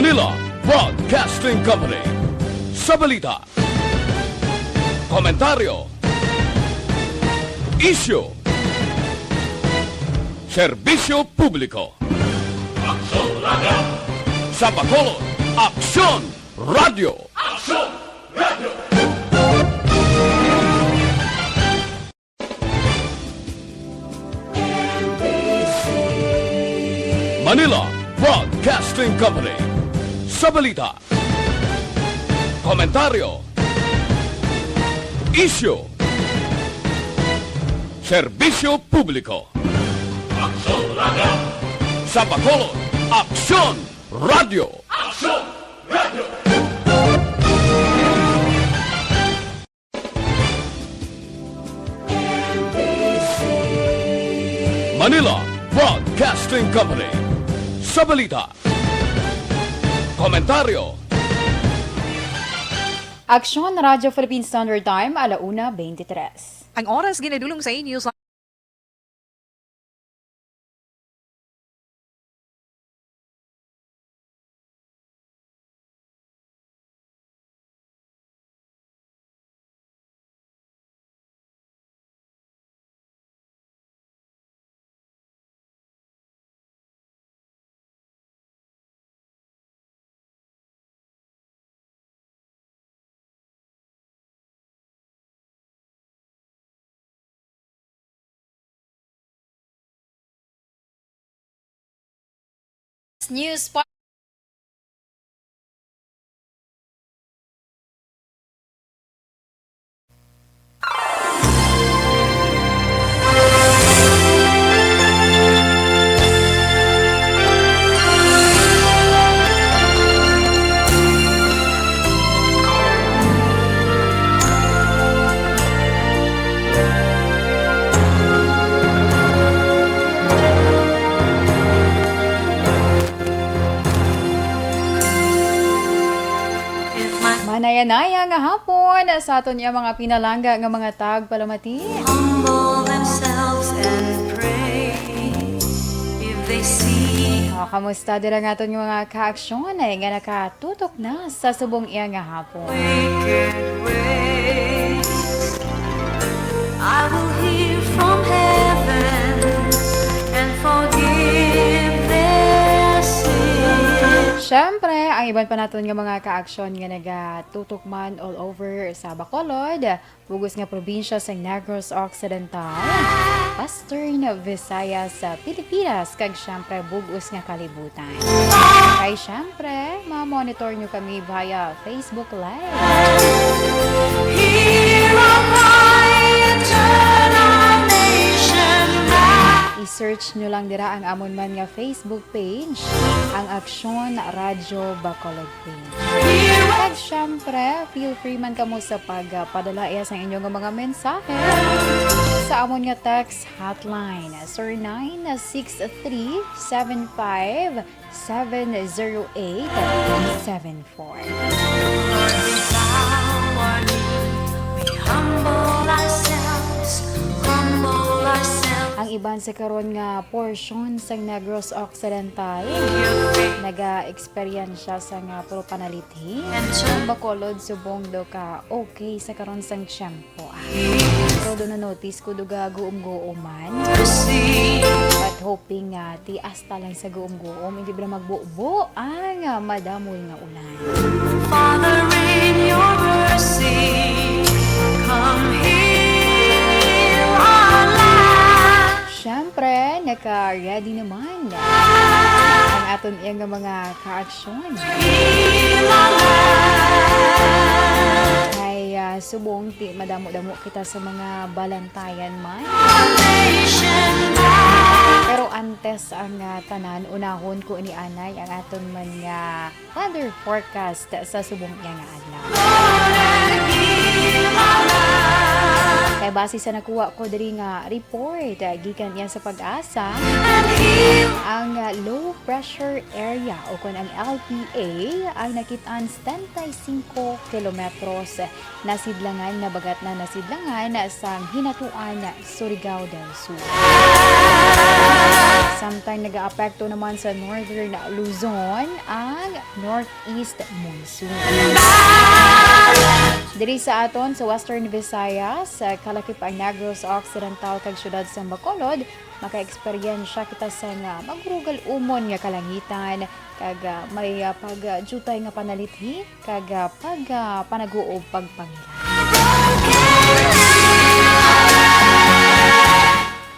Manila Broadcasting Company. Sa balita, komentaryo, isyu, serbisyo publiko. Aksyon Radio! Sa Bacolod, Aksyon Radio! Aksyon Radio! Manila Broadcasting Company. Sa balita, komentaryo, isyu, serbisyo publiko. Aksyon Radio! Sa Bacolod, Aksyon Radio! Aksyon Radio! Manila Broadcasting Company. Sa balita, komentaryo, Aksyon Radio Philippine Standard Time, 1:23. Ang oras ginadulong sa inyo sa News. Manayanaya nga hapon sa aton niya mga pinalangga nga mga tagpalamati. Humble themselves and pray if they see. Kamusta dira nga aton mga kaaksyon ay nga nakatutok na sa subong iya nga hapon. Wicked ways. I will hear from heaven and forgive their sins. Siyempre, ang iban pa naton nga mga kaaksyon nga nagatutok man all over sa Bacolod, bugos nga probinsya sa Negros Occidental, Western Visayas sa Pilipinas, kag siyempre bugos nga kalibutan. Kay siyempre, ma-monitor nyo kami via Facebook Live. Hear our cry and turn our nation back. I-search nyo lang dira ang amon man nga Facebook page, ang Aksyon Radio Bacolod page. At syempre, feel free man kamo sa pagpadala sa inyong mga mensahe sa amon nga text hotline 0969-7570874. Lord, we bow our knee, we humble ourselves, humble ourselves. Ang iban sa karon nga portion sa Negros Occidental naga-experience sa nga puro panalithi. Ang Bacolod subong do ka okay sa karon sang tiyempo. Pero do na notice ko duga guom-guoman. But hoping nga ti asta lang sa guom-guom hindi ba magbuo ang madamoy nga ulan. Father, in your mercy, come heal our land. Siyempre, naka-ready naman ang aton iyang mga kaaksyon. Heal our land. Ay subong ti madamo-damo kita sa mga balantayan man. Nation back. Pero antes ang tanan, unahon ko ni Anay ang aton man nga weather forecast sa subong iya nga adlaw. Lord, and heal our land. Kaya base sa nakuha ko diri nga report, gikan yan sa Pag-asa, ang low pressure area o kung ang LPA ay nakitaan 75 kilometros na sidlangan na bagat na nasidlangan sa hinatuan Surigao del Sur. Samtang nag-aapekto naman sa northern Luzon ang northeast monsoon. Diri sa aton sa Western Visayas, kalakip ang Negros Occidental kag syudad sa Bacolod, maka-eksperyensya kita sa nga magrugal umon nga kalangitan kag may pagjutay nga panalithi kag panaguob pagpangila.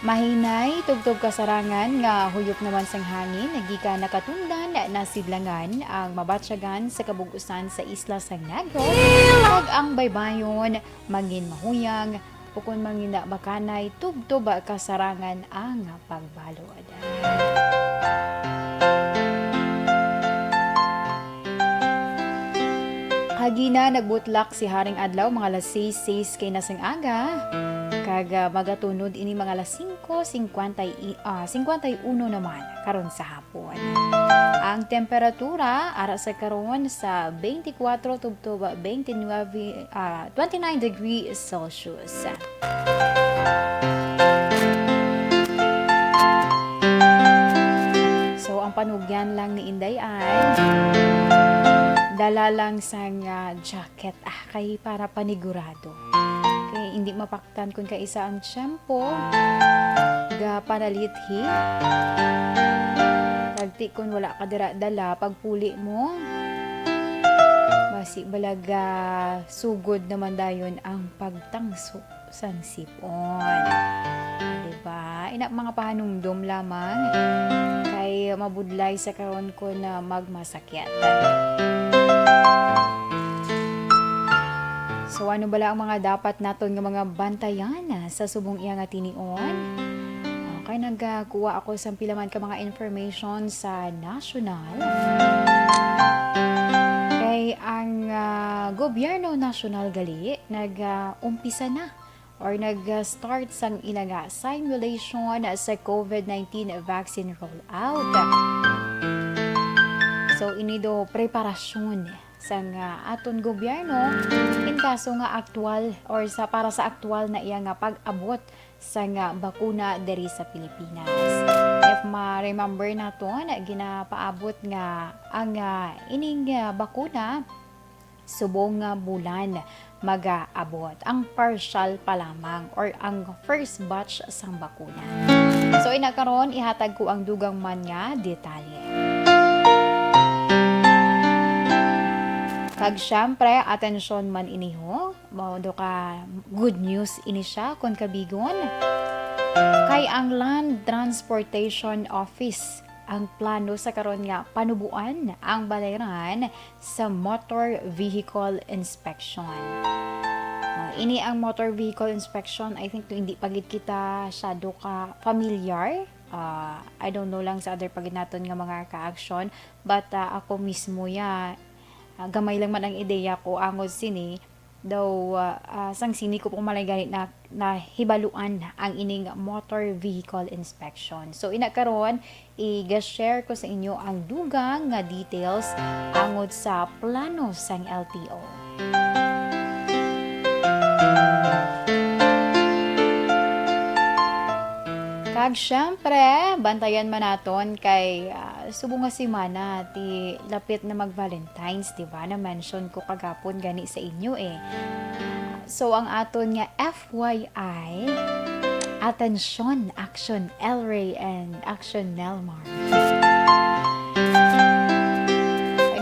Mahinay, tugtog kasarangan nga huyop naman sang hangin, nagika nakatundan na sidlangan ang mabatsyagan sa kabugusan sa isla sang Negros, kag ang baybayon, mangin mahuyang, ukon mangin bakanay, tugtog kasarangan ang pagbalod. Hagina nagbutlak si Haring Adlaw mga alas 6 kay nasang aga. Kag magatunod ini mga alas 5:51 naman karon sa hapon. Ang temperatura ara sa karon sa 24 tubtob 29 degrees Celsius. So ang panugyan lang ni Inday ay dala lang sang jacket kay para panigurado. Kay hindi mapaktan kun kay isa ang tiyempo ga panalithi. Tagti kun wala ka dira dala pagpuli mo. Basi balaga sugod naman dayon ang pagtangso sang sipon. Diba? Ina mga pahanumdum lamang kay mabudlay sa karon ko na magmasakit. So ano bala ang mga dapat naton nga mga bantayan sa subong iya nga tinion? Okay, nagkuha ako sa pilaman ka mga information sa national. Kay ang gobyerno nasyonal gali nag-umpisa na or nag-start sang ilaga simulation sa COVID-19 vaccine rollout. So inido preparasyon sang aton gobyerno in kaso nga aktual or sa para sa aktual na iya nga pag-abot sa nga bakuna diri sa Pilipinas. If ma-remember naton ginapaabot nga ang ining bakuna subong bulan mag-aabot. Ang partial pa lamang or ang first batch sang bakuna. So ina karon ihatag ko ang dugang man nga detalye. Kag syempre, atensyon man iniho, maudo ka good news ini siya kung kabigon. Kay ang Land Transportation Office ang plano sa karon nga panubuan ang balayran sa motor vehicle inspection. Ini ang motor vehicle inspection, I think hindi pagid kita syado ka familiar. I don't know lang sa other pagid naton nga mga ka-action, but ako mismo gamay lang man ang ideya ko angod sini daw sang sini ko pong malay ganit na hibaluan ang ining motor vehicle inspection. So ina karon i-share ko sa inyo ang dugang nga details angod sa plano sang LTO. Kag syempre, bantayan man naton kay subong nga semana ti lapit na mag-Valentine's, di ba? Na-mention ko kagapon gani sa inyo eh. So ang aton nga FYI, atensyon, action Elray and action Nelmar.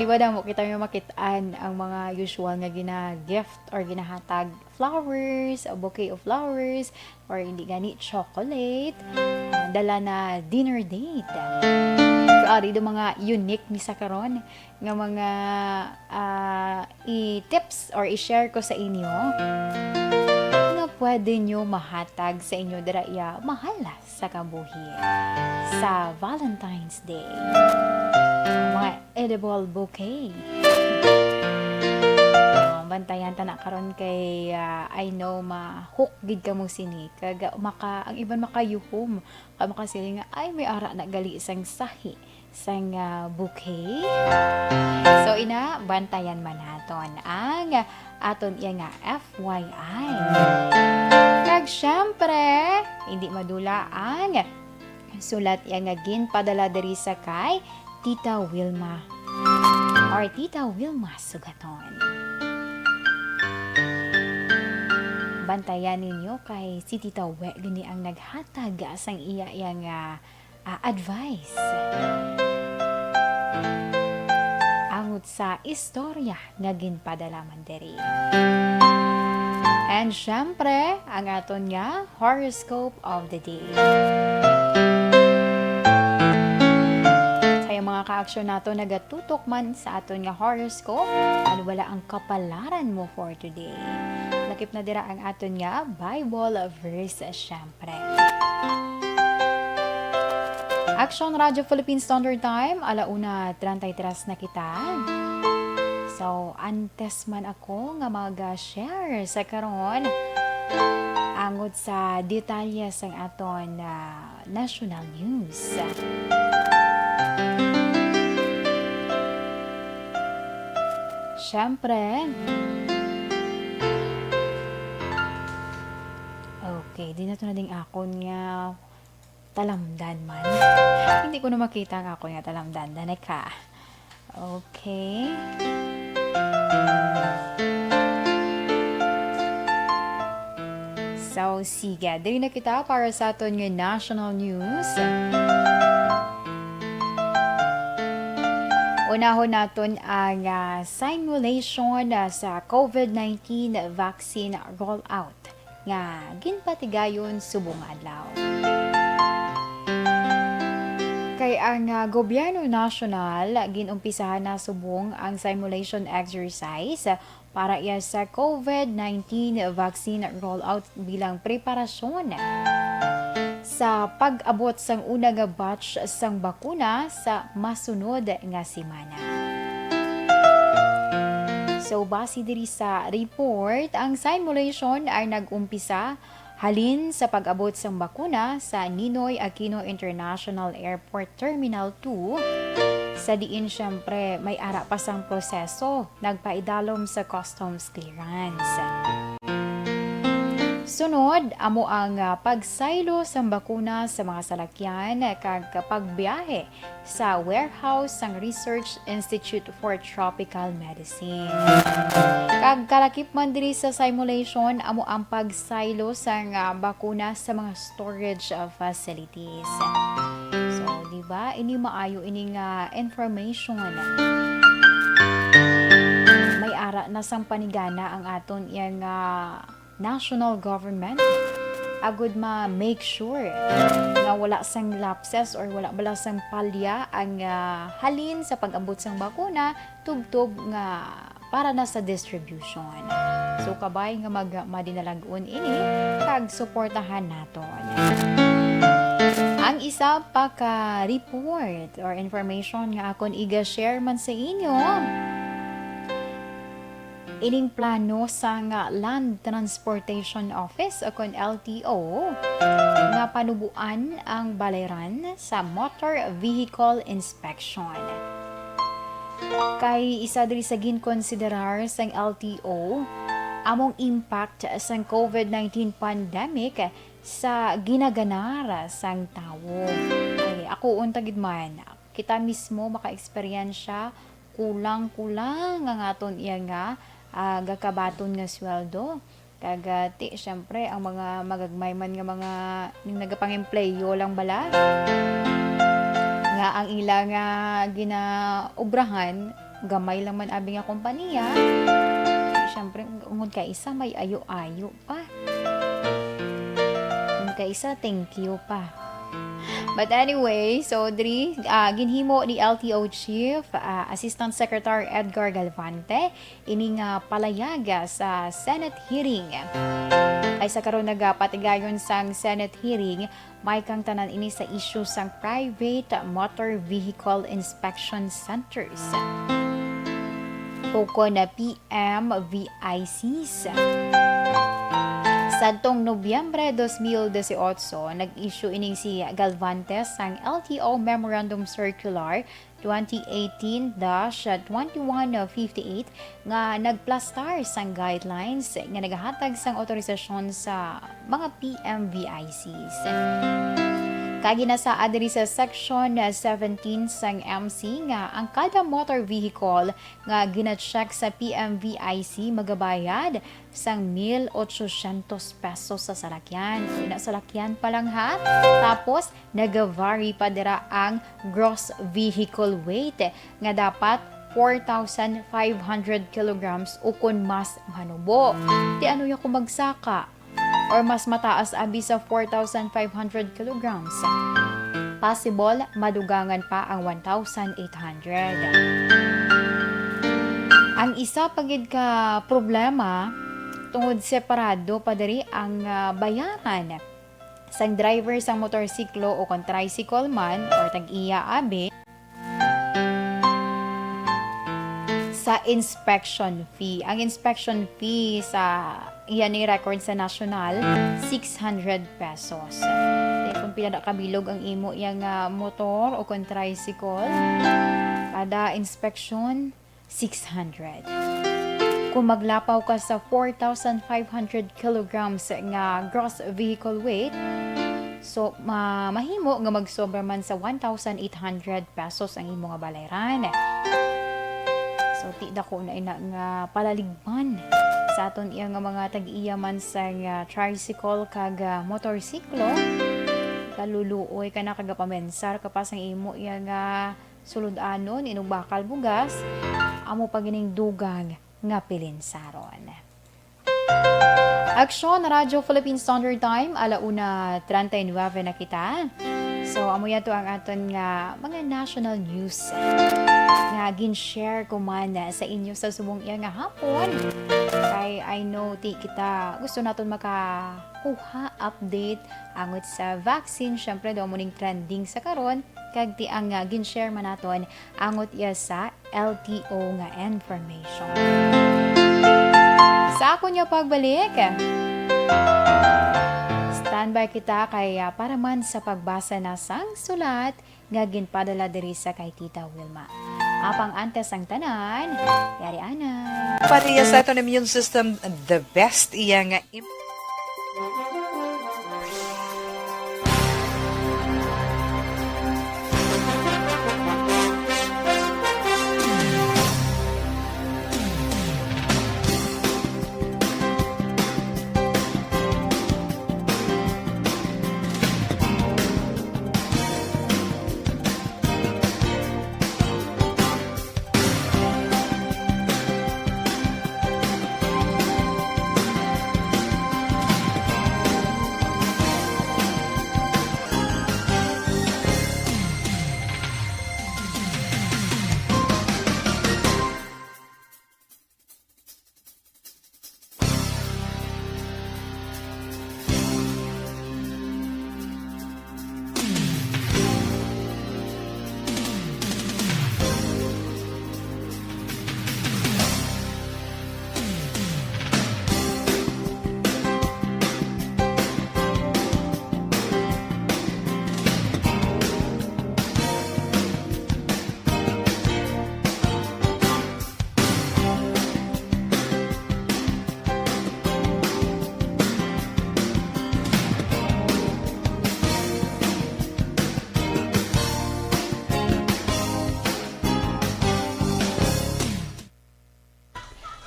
Di ba damo kita yung makitaan ang mga usual nga gina-gift or ginahatag flowers, a bouquet of flowers, or hindi gani chocolate, dala na dinner date. Dito mga unique ni sa karon nga mga i-tips or i-share ko sa inyo nga pwede nyo mahatag sa inyo diraya mahala sa kabuhi sa Valentine's Day. Mga edible bouquet. Bantayan ta na karon kay I know ma-hook gid ka mo sini kag ang iban makayuhom ka makasili nga ay may ara na gali sang sahi sang bouquet. So ina bantayan man naton ang aton iya nga FYI. Kag syempre hindi madula ang sulat iya nga ginpadala diri sa kay Tita Wilma or Tita Wilma Sugaton. Bantayan ninyo kay si Tita We gani ang naghatag sang iya yang advice angot sa istorya nga ginpadala man diri. And syempre ang aton nga horoscope of the day. Kaya mga ka-aksyon nato nagatutok man sa aton nga horoscope ano wala ang kapalaran mo for today. Lakip na dira ang aton nga Bible verse syempre. Action Radio Philippine Standard Time, 1:33 na kita. So, antes man ako nga mag-share sa karon angot sa detalye sang aton national news. Syempre, okay, di na ito na ding akon nga talamdan man. Hindi ko na makita ang akon nga talamdan. Danay ka. Okay. So, sige. Dili na kita para sa aton nga national news. Unahon naton ang simulation sa COVID-19 vaccine rollout nga ginpatigayon subong adlaw. Kay ang gobyerno nasyonal ginumpisahan na subong ang simulation exercise para iya sa COVID-19 vaccine rollout bilang preparasyon sa pag-abot sang una nga batch sang bakuna sa masunod nga semana. So, base diri sa report, ang simulation ay nag-umpisa halin sa pag-abot sang bakuna sa Ninoy Aquino International Airport Terminal 2 sa diin syempre may ara pa sang proseso nagpaidalom sa customs clearance. Sunod, amo ang pagsaylo sa bakuna sa mga salakyan kag pagbiyahe sa warehouse sang Research Institute for Tropical Medicine. Kag kalakip man diri sa simulation, amo ang pagsaylo sang bakuna sa mga storage facilities. So, di ba? Ini maayo ining information. May ara na sang panigana ang aton yang national government agud make sure nga wala sang lapses or wala bala sang palya ang halin sa pag-abot sang bakuna tubtob nga para na sa distribution. So kabay nga madinalagon ini kag suportahan naton. Ang isa pa ka report or information nga akon iga-share man sa inyo ining plano sa Land Transportation Office o kon LTO nga panubuan ang baleran sa motor vehicle inspection. Kay isa diri sa ginkonsiderar sang LTO among impact sang COVID-19 pandemic sa ginaganar sang tawo. Ay, ako untagid man kita mismo maka-eksperyensya kulang-kulang ang aton iya nga gakabaton nga sweldo kagati syempre ang mga magagmay man nga mga yung nagapang-empleyo lang bala nga ang ila nga ginaubrahan gamay lang man abi nga kompanya syempre ungod ka isa may ayo-ayo pa ungod ka isa thank you pa. But anyway, so diri ginhimo ni LTO Chief Assistant Secretary Edgar Galvante ini nga palayaga sa Senate hearing. Ay sa karon nagapatigayon sang Senate hearing may kang tanan ini sa issue sang private motor vehicle inspection centers. Tuko na PMVICs. Sa tong Nobyembre 2018, nag-issue ining si Galvantes ang LTO Memorandum Circular 2018-2158 nga nagplastar sang guidelines nga nagahatag sang otorisasyon sa mga PMVICs. Kagina sa adiri sa Section 17 sang MC nga ang kada motor vehicle nga gina-check sa PMVIC magabayad sang 1,800 pesos sa salakyan. Ina salakyan pa lang ha. Tapos nag-vary pa dira ang gross vehicle weight nga dapat 4,500 kilograms o kun mas manubo. Di ano yung kumagsaka? Or mas mataas abi sa 4,500 kilograms. Possible, madugangan pa ang 1,800. Ang isa pagid ka problema, tungod separado pa diri ang bayaran sang driver sang motorsiklo o kon tricycle man or tag-iya abi sa inspection fee. Ang inspection fee sa iyan ni record sa national 600 pesos. Kung pila na kabilog ang imo yang motor o kon tricycle, kada inspection 600. Kung maglapaw ka sa 4,500 kilograms nga gross vehicle weight, so mahimo nga magsobra man sa 1,800 pesos ang imo nga balayran. So, ti dako na ina nga palaligman sa aton iya nga mga tag-iyaman sa tricycle kag motorsiklo. Kaluluoy ka na kaga pamensar kapas ang imo iya nga sulod-anon inog bakal bugas amo pagining dugang nga pilinsaron. Aksyon Radyo Philippine Standard Time, 1:39 na kita. So, amo yato ang aton nga mga national news nga gin-share ko man sa inyo sa subong iya nga hapon. Kay I know ti kita gusto naton makakuha update angot sa vaccine. Syempre daw muning trending sa karon kag ti ang gin-share man naton angot iya sa LTO nga information. Sa ako niya pagbalik, standby kita kay para man sa pagbasa na sang sulat nga ginpadala diri sa kay Tita Wilma. Apang antes ang tanan, yari ana. Pariya sa aton immune system, the best iya nga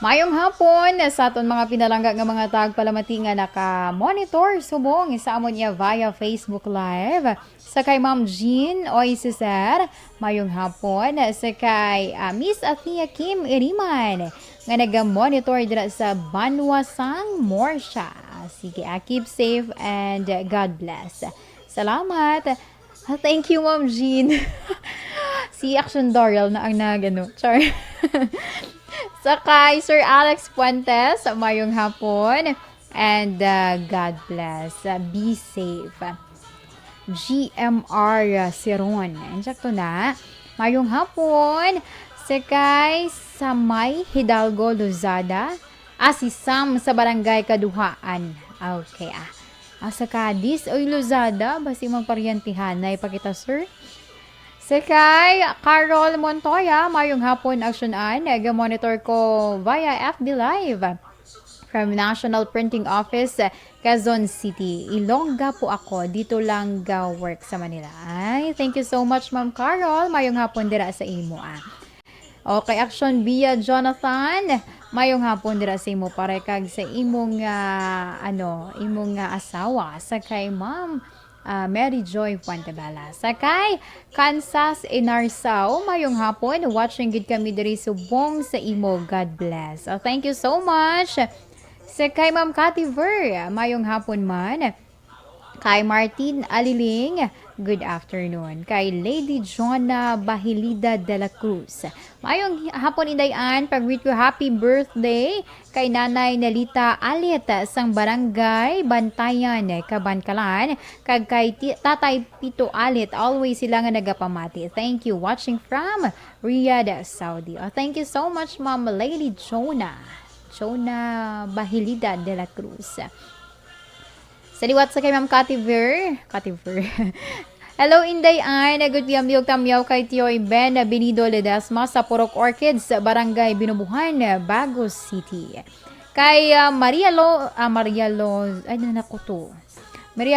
Mayong hapon sa aton mga pinalangga nga mga tagpalamati nga naka-monitor subong sa amon niya via Facebook Live. Sa kay Ma'am Jean Oy Cesar, mayong hapon sa kay Miss Athea Kim Iriman nga naga-monitor dira sa Banwasang Morsha. Sige, keep safe and God bless. Salamat. Thank you, Ma'am Jean. Si Action Doral na ang nagano. Char. Sa kay Sir Alex Puentes, mayong hapon and God bless. Be safe. GMR Siron. Insakto na. Mayong hapon Sakay sa May Hidalgo, Luzada. Si Sam sa Barangay Kaduhaan. Okay, Sa Cadiz, oy Luzada, basi magparyantihan na ipakita, sir. Sakay Carol Montoya, mayong hapon aksyonan. Nag-monitor ko via FB Live from National Printing Office, Quezon City. Ilongga po ako. Dito lang work sa Manila. Ay, thank you so much, Ma'am Carol. Mayong hapon dira sa imo, Okay, action via Jonathan. Mayong hapon dira sa imo pare kag sa imong asawa. Sakay Ma'am Mary Joy Puentebala. Sakay Kansas Inarsao. Mayong hapon. Watching gid kami diri subong sa imo. God bless. Thank you so much. Sakay Ma'am Cathy Ver. Mayong hapon man. Kay Martin Aliling, good afternoon. Kay Lady Jonna Bahilida de la Cruz. Mayong hapon indayan, pag-greet ko happy birthday kay Nanay Nelita Alit sang Barangay Bantayan, Kabankalan. Kag kay Tatay Pito Alit, always sila nga nagapamati. Thank you. Watching from Riyadh, Saudi. Thank you so much, Ma'am Lady Jonna Bahilida de la Cruz. Saliwat sa kay Ma'am Cathy Ver. Hello, Inday Ay. Nagod yamyog tamyaw kay Tioy Ben Benido Ledesma sa Purok Orchids, Barangay Binubuhan, Bagos City. Kay Maria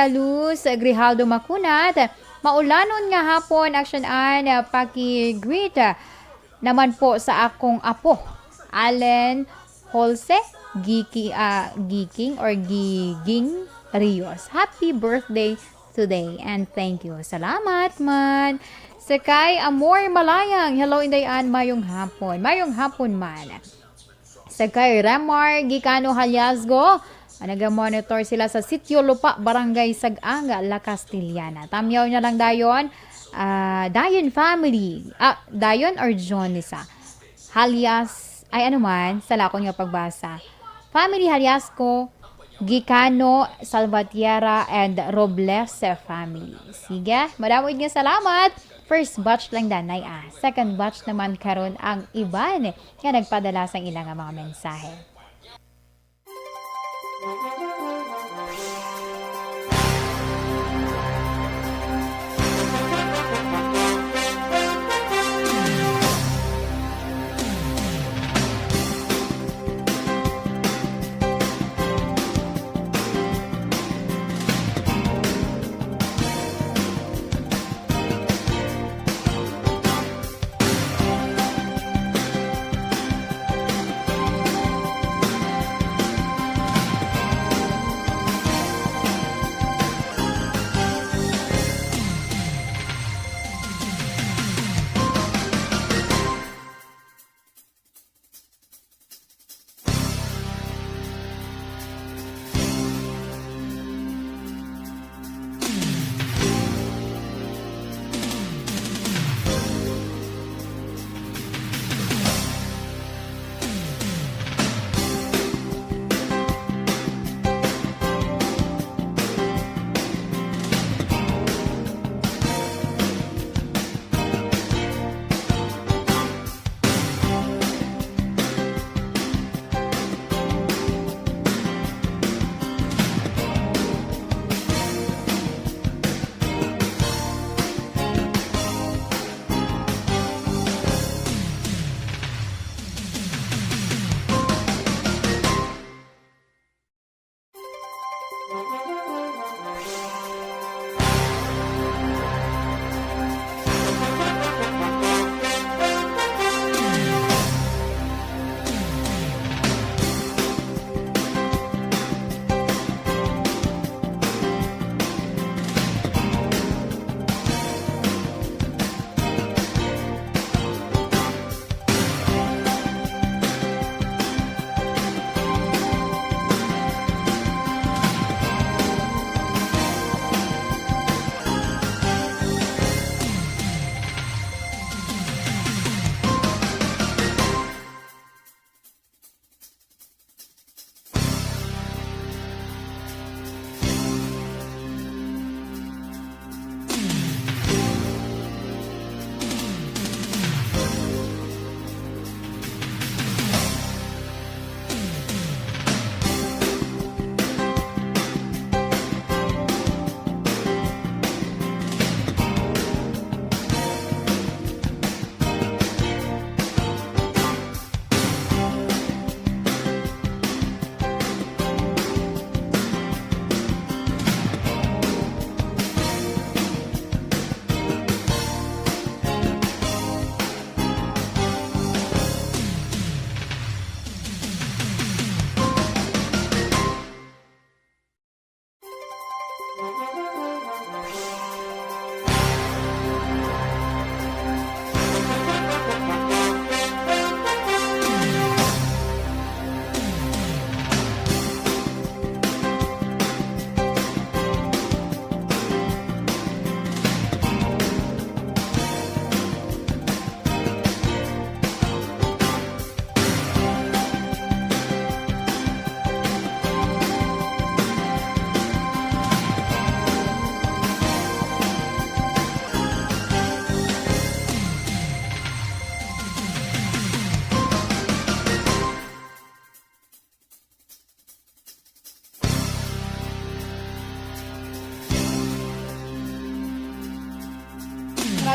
Luz Grijaldo Macunat. Maulanon nga hapon, action an, paki-greet naman po sa akong apo. Allen Holse, Giging Rios. Happy birthday today and thank you. Salamat man. Sakay Amor Malayang. Hello Indayan, mayong hapon man. Sakay Ramar Gicano Haliasgo. Naga-monitor sila sa Sitio Lupa, Barangay Saganga, La Castillana. Tamyaw niya lang dayon. Dayon family. Dayon or John Nisa. Halias, sala ko nga pagbasa. Family Haliasco, Gicano, Salvatierra, and Robles family. Sige, madamod nga salamat. First batch lang danay Second batch naman karon ang iban nga nagpadala sang ilang mga mensahe.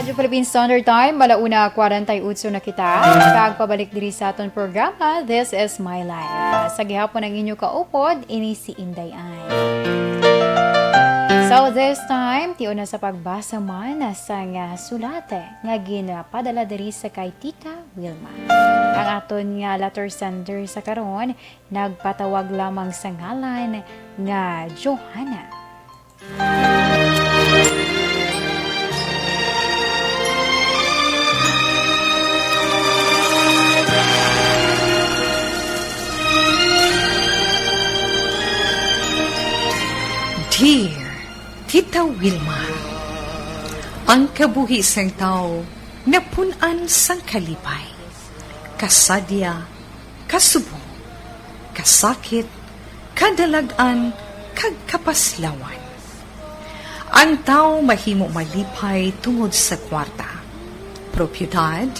Radyo Philippine Standard Time, malauna 48 na kita. Kagpabalik diri sa aton programa, This is My Life. Sa gihapon ang inyo kaupod, ini si Inday Ay. So this time, tiyo na sa pagbasa man sa nga sulate nga ginapadala diri sa kay Tita Wilma. Ang aton nga letter sender sa karon nagpatawag lamang sa ngalan nga Johanna. Dear Tita Wilma, ang kabuhi sang tao napunan sang kalipay, kasadya, kasubo, kasakit, kadalagan, kag kapaslawan. Ang tao mahimo malipay tungod sa kwarta, propiedad,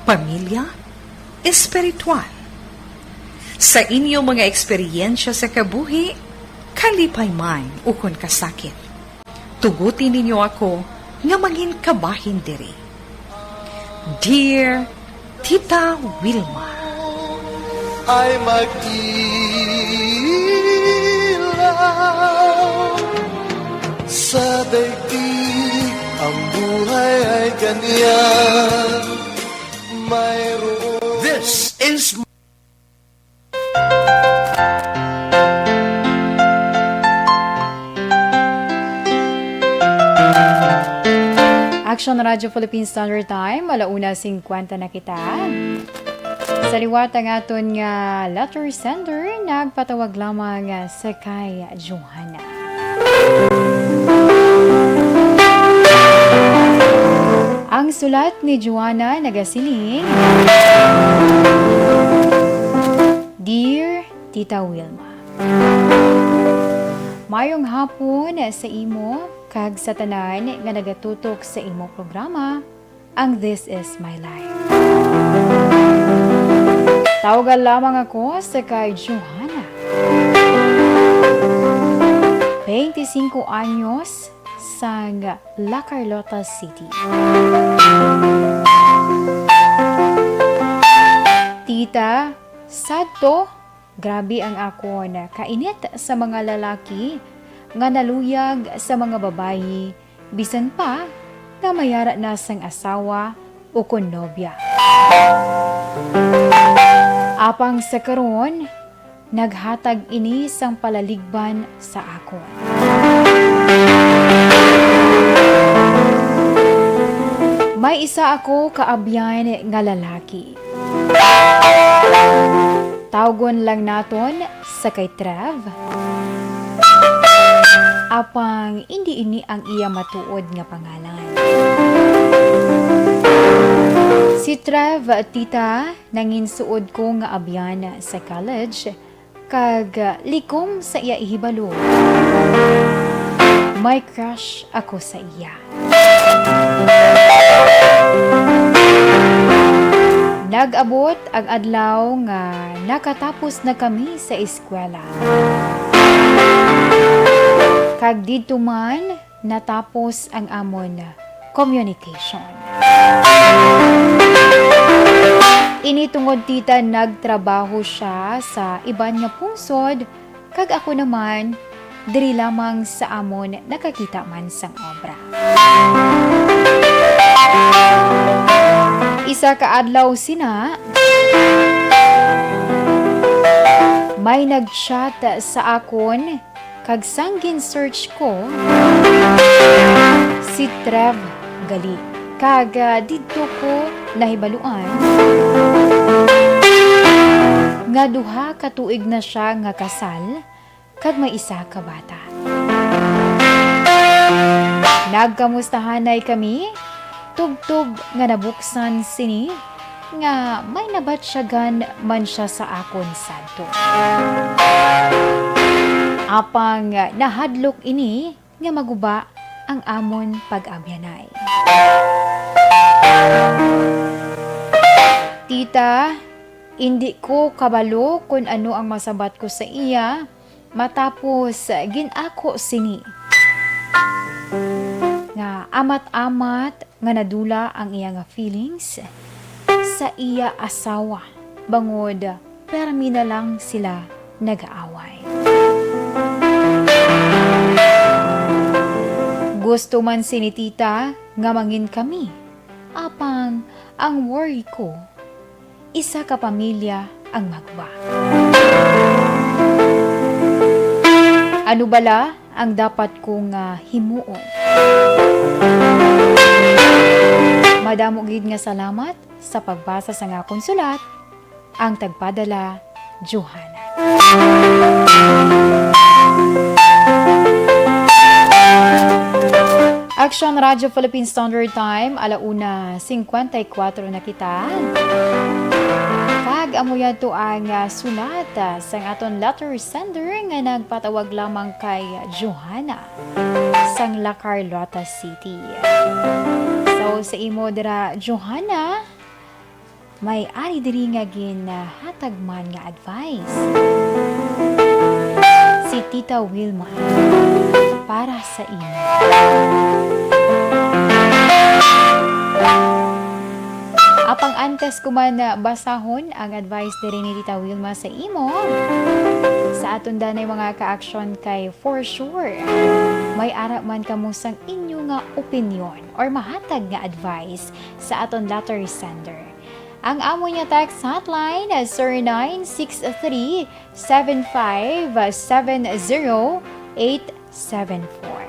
pamilya, espiritual. Sa inyo mga eksperyensya sa kabuhi, kalipay man ukon kasakit. Tugutin ninyo ako nga mangin kabahin diri. Dear Tita Wilma, ay mag-ilaw sa daigdig, ang buhay ay ganyan. Mayroon. This is Action Radyo Philippine Standard Time, alauna 50 na kita. Sa liwat ang aton nga letter sender, nagpatawag lamang sa kay Johanna. Ang sulat ni Johanna nagasiling, Dear Tita Wilma, mayong hapon sa imo, kag sa tanan nga nagatutok sa imo programa, ang This is My Life. Tawagan lamang ako sa kay Johanna. 25 anyos sa La Carlota City. Tita, sadto, grabe ang ako na kainit sa mga lalaki nga naluyag sa mga babayi, bisan pa nga mayara na sang asawa o kon nobya. Apang sa karon, naghatag ini sang palaligban sa akon. May isa ako kaabyan nga lalaki. Tawgon lang naton sa kay Trev. Apang hindi ini ang iya matuod nga pangalan. Si Trev, tita, nanginsuod ko nga abyan sa college, kag likom sa iya ihibalo. May crush ako sa iya. Nag-abot ang adlaw nga nakatapos na kami sa eskwela. Kag dito man natapos ang amon communication. Initungod tita nagtrabaho siya sa iban nga pungsod, kag ako naman diri lamang sa amon nakakita man sang obra. Isa ka adlaw sina, may nag-chat sa akon, kag sanggin search ko si Trev gali. Kag dito ko nahibaluan nga duha ka tuig na siya nga kasal, kag may isa ka bata. Nagkamustahanay kami, tugtog nga nabuksan sini, nga may nabatsyagan man siya sa akon sadto. Apang nahadlok ini nga maguba ang amon pag-abyanay. Tita, hindi ko kabalo kung ano ang masabat ko sa iya, matapos ginako sini. Nga Amat-amat nga nadula ang iya nga feelings sa iya asawa. Bangod, permi na lang sila nag-aaway. Gusto man si ni tita nga mangin kami. Apang ang worry ko, isa ka pamilya ang magba. Ano bala ang dapat kong himuon? Madamo gid nga salamat sa pagbasa sa nga konsulat. Ang tagpadala, Johanna. Action Radio Philippine Standard Time, 1:54 na kita. Kag amo to ang sulat sa aton letter sender nga nagpatawag lamang kay Johanna sang La Carlota City. So sa imo dira Johanna, may ari diri nga hatag man nga advice. Si Tita Wilma para sa imo. Apang antes ko man basahon ang advice diri ni Tita Wilma sa imo. Sa aton danay mga ka-action kay for sure may ara man kamo sang inyo nga opinion or mahatag nga advice sa aton letter sender. Ang amo niya text hotline 0963-757-0874.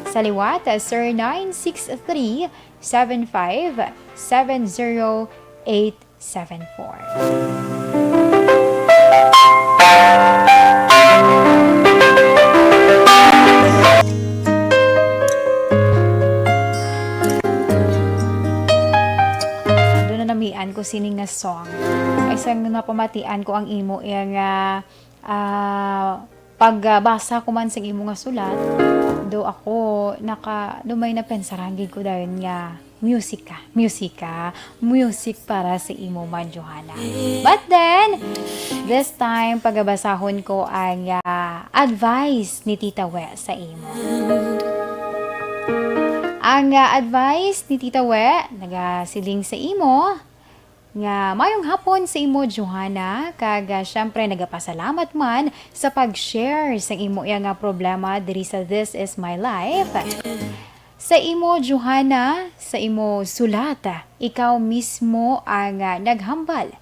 Sa liwat 0963-757-0874. Namian ko sining nga song. Ay sang napamatian ko ang imo yang pagbasa ko man sa imo nga sulat, do ako dumay na pensarangin ko dayon nga music para sa imo man Johanna. But then this time pagabasahon ko ang advice ni Tita We sa imo. Ang advice ni Tita We, nagasiling sa imo, nga mayong hapon sa imo, Johanna, kag syempre nagapasalamat man sa pag-share sa imo nga problema diri sa This Is My Life. Sa imo, Johanna, sa imo sulat, ikaw mismo ang naghambal,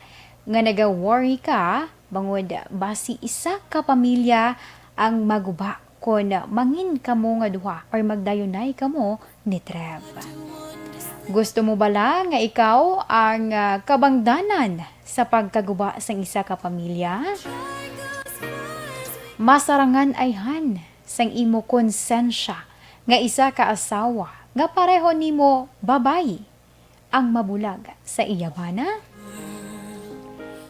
nga naga-worry ka, bangod basi isa ka pamilya ang maguba kon mangin kamo nga duha or magdayunay kamo ni Trev. Gusto mo bala nga ikaw ang kabangdanan sa pagkaguba sa isa ka pamilya? Masarangan ayhan sang imo konsensya nga isa ka asawa nga pareho nimo babayi ang mabulag sa iyabana?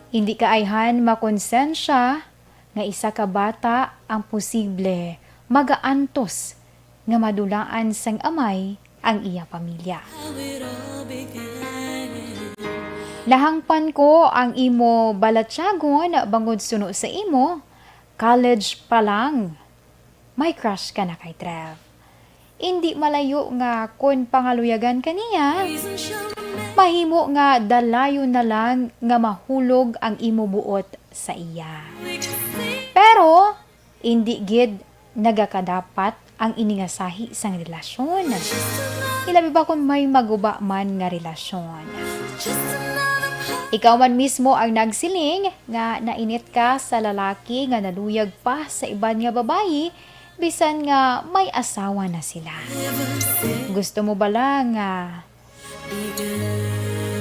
Hindi ka ayhan makonsensya nga isa ka bata ang posible magaantos nga madulaan sang amay ang iya pamilya. Lahangpan ko ang imo balatyagon bangod suno sa imo, college pa lang, may crush ka na kay Trev. Hindi malayo nga kon pangaluyagan kaniya, mahimo nga dalayo na lang nga mahulog ang imo buot sa iya. Pero, hindi gid nagakadapat ang iningasahi sang relasyon. Ilabi ba kung may maguba man nga relasyon? Ikaw man mismo ang nagsiling nga nainit ka sa lalaki nga naluyag pa sa iban nga babayi bisan nga may asawa na sila. Gusto mo bala nga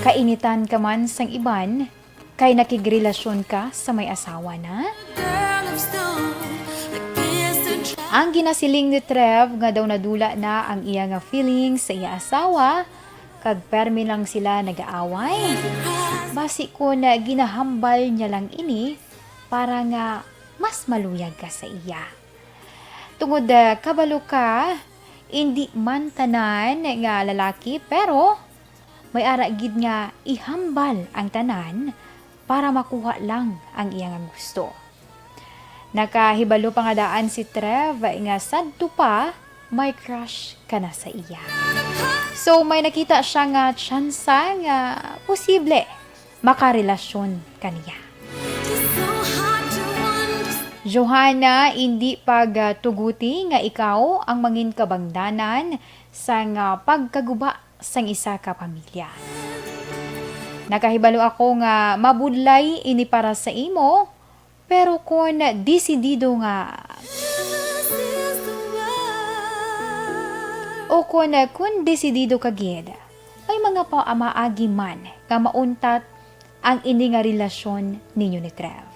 kainitan ka man sang iban kay nakigrelasyon ka sa may asawa na? Ang ginasiling ni Trev nga daw nadula na ang iya nga feelings sa iya asawa, kag permi lang sila nag-aaway. Basi ko na ginahambal niya lang ini para nga mas maluyag ka sa iya. Tungod kabalo ka, hindi man tanan nga lalaki pero may ara gid nga ihambal ang tanan para makuha lang ang iya nga gusto. Nakahibalo pa nga daan si Trev nga sadto pa may crush ka na sa iya. So, may nakita siya nga tsansa nga posible makarelasyon kaniya. Johanna, hindi pagtuguti nga ikaw ang mangin kabangdanan sa nga pagkaguba sang isa ka pamilya. Nakahibalo ako nga mabudlay ini para sa imo, pero kung desidido nga o kung desidido ka gid, ay mga paamaagi man nga mauntat ang ini nga relasyon ninyo ni Trev.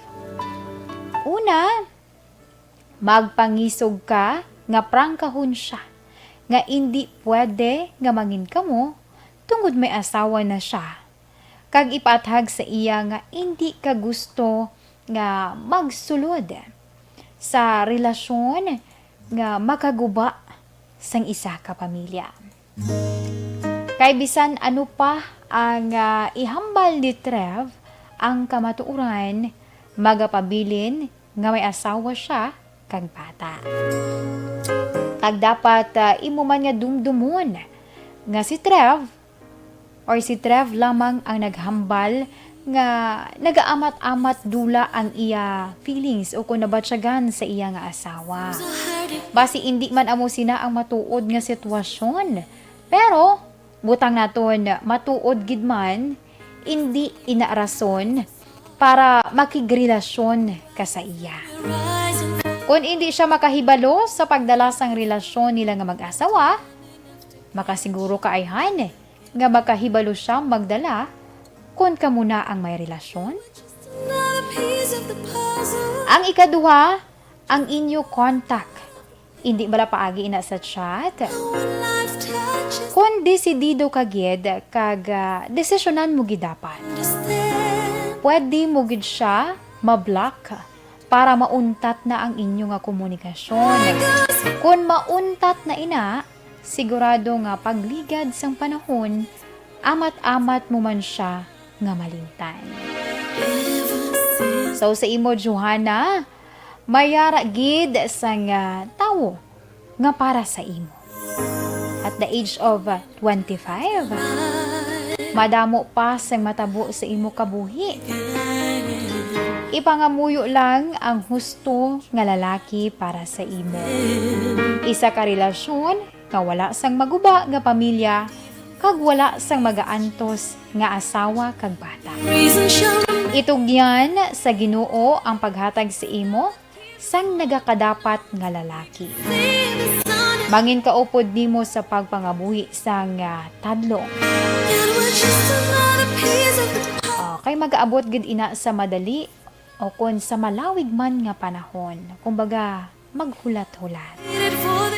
Una, magpangisog ka nga prangkahon siya nga hindi pwede nga mangin kamo tungod may asawa na siya. Kag ipathag sa iya nga hindi ka gusto nga magsulod sa relasyon nga makaguba sang isa ka pamilya. Kay bisan ano pa ang ihambal ni Trev ang kamatuuran, magapabilin nga may asawa siya kag bata. Kag dapat imo man nga dumdumon nga si Trev lamang ang naghambal nga nagaamat-amat dula ang iya feelings o kung nabatsyagan sa iya nga asawa. Basi hindi man amo sina ang matuod nga sitwasyon, pero butang naton matuod gid man, hindi inaarason para makigrelasyon ka sa iya. Kung hindi siya makahibalo sa pagdalasang relasyon nila nga mag-asawa, makasiguro ka ayhan nga makahibalo siya magdala kung ka muna ang may relasyon. Ang ikaduha, ang inyo contact. Hindi bala paagi ina sa chat. Kung desidido ka gid kag desisyonan mo gid dapat. Pwede mo gid siya ma-block para mauntat na ang inyo nga komunikasyon. Kung mauntat na ina, sigurado nga pagligad sang panahon, amat-amat mo man siya nga malimtan. So sa imo, Johanna, mayara gid sang tawo nga para sa imo. At the age of 25, madamo pa sang matabo sa imo kabuhi. Ipangamuyo lang ang husto nga lalaki para sa imo. Isa ka relasyon nga wala sang maguba nga pamilya, kag wala sang magaantos nga asawa kag bata. Itugyan sa Ginoo ang paghatag sa imo sang nagakadapat nga lalaki. Mangin kaupod nimo sa pagpangabuhi sang tadlong. Kay mag-aabot gid ina sa madali o kung sa malawig man nga panahon. Kumbaga, maghulat-hulat.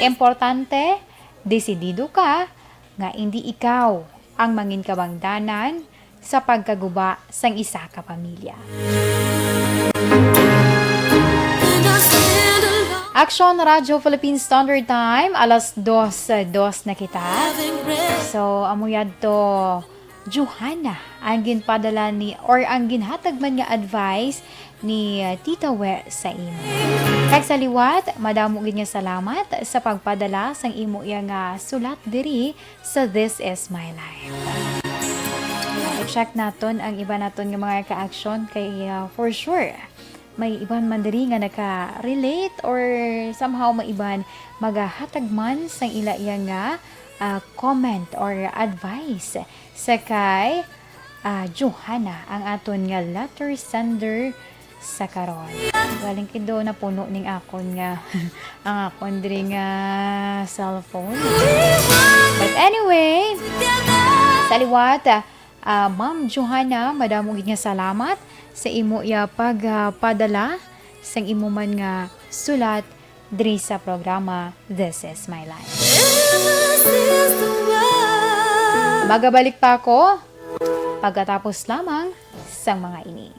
Importante, desidido ka nga hindi ikaw ang mangin kabangdanan sa pagkaguba sang isa ka pamilya. Action Radio Philippine Standard Time, alas 2:02 na kita. So, amuyad to Johanna, ang ginpadala ni or ang ginhatag man nga advice ni Tita We sa imo. Kag sa liwat, madamo gid nga salamat sa pagpadala sang imo iya nga sulat diri sa This Is My Life. I-check naton ang iba naton nga mga ka-action kay for sure may iban man diri nga naka-relate or somehow maiban magahatag man sang ila iya nga comment or advice sa kay Johanna, ang aton nga letter sender sa karon. Galing kido na puno ning akon nga ang akon diri nga cellphone. But anyway, sa liwat, Ma'am Johanna, madamo gid nga salamat sa imo ya pagpadala sang imo man nga sulat diri sa programa This Is My Life. Magabalik pa ako pagkatapos lamang sa mga ini.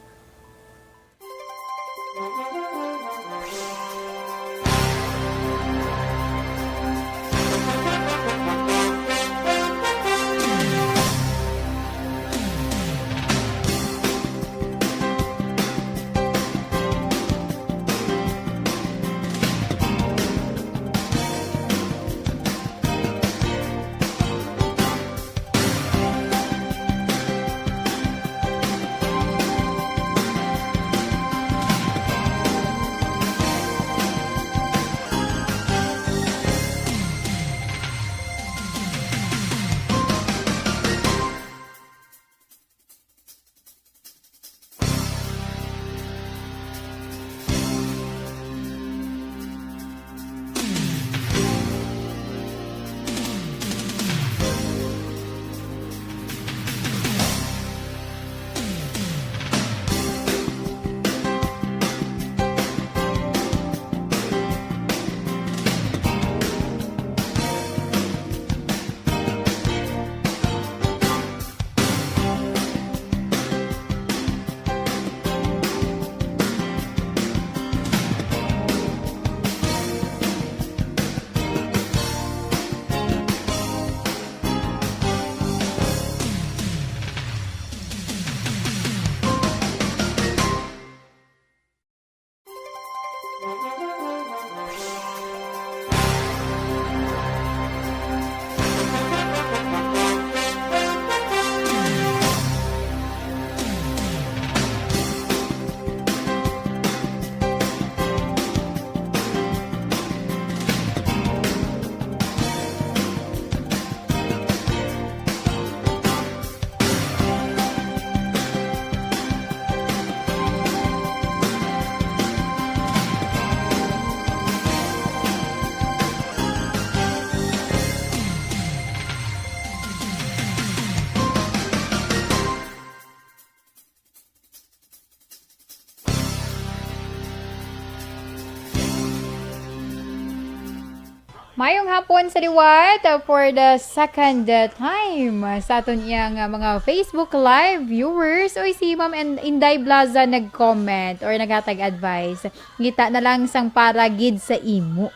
Mayong hapon sa liwat for the second time sa aton iyang mga Facebook Live viewers. Oy, si Ma'am Inday Blaza nag-comment or naghatag advice. Ngita na lang sang para gid sa imo.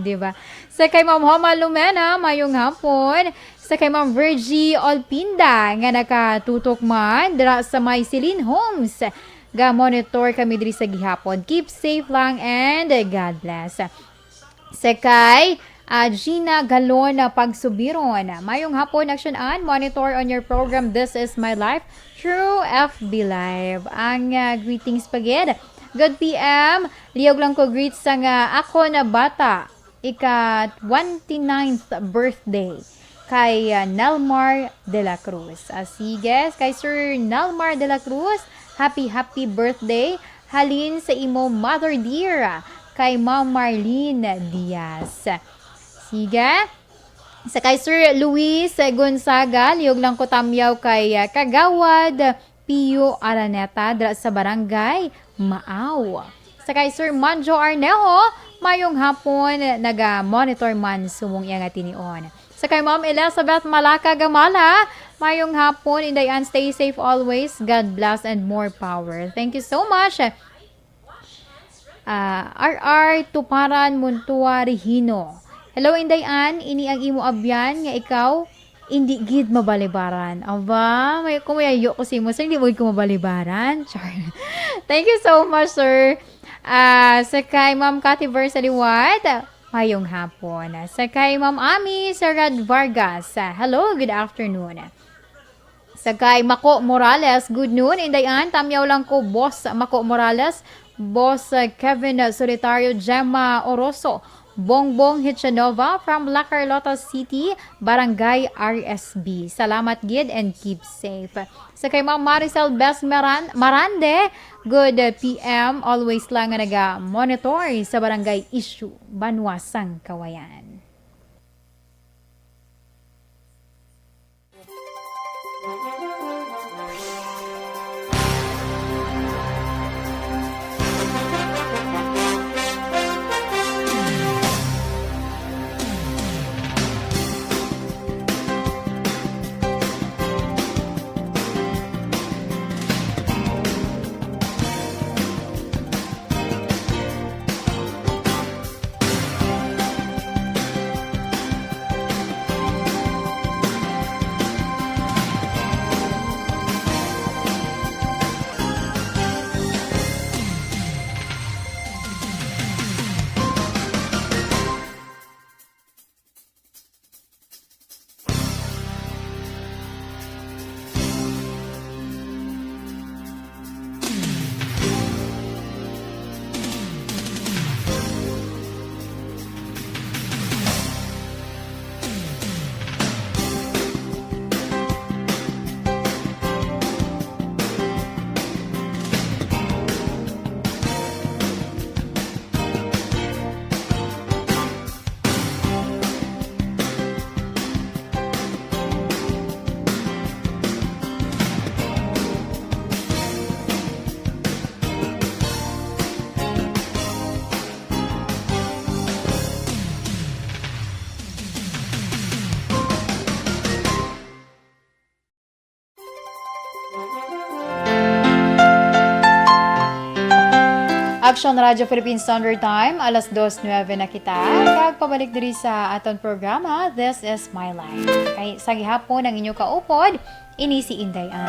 Di ba? Sa kay Ma'am Homa Lumena, mayong hapon. Sa kay Ma'am Virgie Olpinda nga nakatutok man dira sa may Celine Homes. Ga monitor kami diri sa gihapon. Keep safe lang and God bless. Sekay Gina Galon na pagsubiron. Mayong hapon action on monitor on your program This Is My Life through FB Live. Ang greetings pagid. Good PM. Liyog lang ko greet sa nga ako na bata. Ika 29th birthday kay Nelmar de la Cruz. Sige, kay Sir Nelmar de la Cruz, happy birthday. Halin sa imo mother dear kay Ma'am Marlene Diaz. Sige. Sa kay Sir Luis Gonzaga, liyog lang ko tamyaw kay Kagawad Pio Araneta dra sa barangay Maaw. Sa kay Sir Manjo Arnejo, mayong hapon naga-monitor man sumong iya nga tinion. Sa kay Ma'am Elizabeth Malaka Gamala, mayong hapon, indayan, stay safe always. God bless and more power. Thank you so much. RR Tuparan Muntua Rihino. Hello Indayan, ini ang imo abyan nga ikaw hindi gid mabalibaran. Aba, may kumayayo ko si mo, sir, hindi mo ko mabalibaran. Char. Thank you so much, sir. Sa kay Ma'am Cathy Versaliwat, mayong hapon. Sa kay Ma'am Ami Sarad Vargas, hello, good afternoon. Sa kay Mako Morales, good noon. Indayan, tamyaw lang ko, Boss Mako Morales, Boss Kevin Solitario, Gemma Oroso, Bongbong Hitchanova from La Carlota City, Barangay RSB. Salamat gid and keep safe. Sa kay Ma'am Maricel Bes Marande, good PM, always lang nga naga-monitor sa Barangay Issue, Banwasang Kawayan. Action Radio Philippine Standard Time, alas 2:09 na kita. Kag pabalik diri sa aton programa, This Is My Life. Kay sa gihapon ang inyo kaupod, ini si Indayan.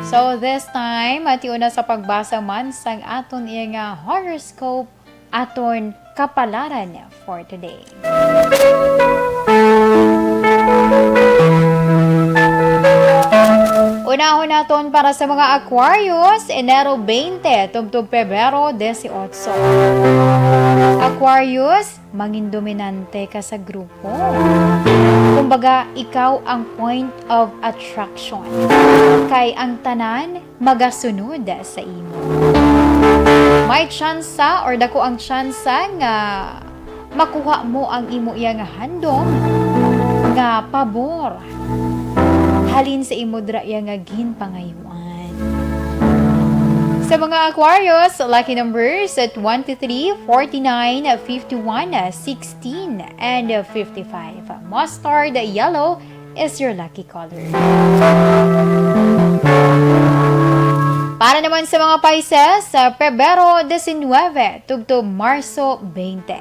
So this time, atiuna sa pagbasa man sang aton iya nga horoscope, aton kapalaran for today. Unahon naton para sa mga Aquarius, Enero 20, tubtub Pebrero 18. Aquarius, mangin dominante ka sa grupo. Kumbaga, ikaw ang point of attraction. Kay ang tanan, magasunod sa imo. May tsansa or dako ang tsansa nga makuha mo ang imo iya nga handom nga pabor. Halin sa imo dra iya nga ginpangayuan. Sa mga Aquarius, lucky numbers at 23, 49, 51, 16, and 55. Mustard yellow is your lucky color. Para naman sa mga Pisces, sa Pebrero 19, tugtog Marso 20.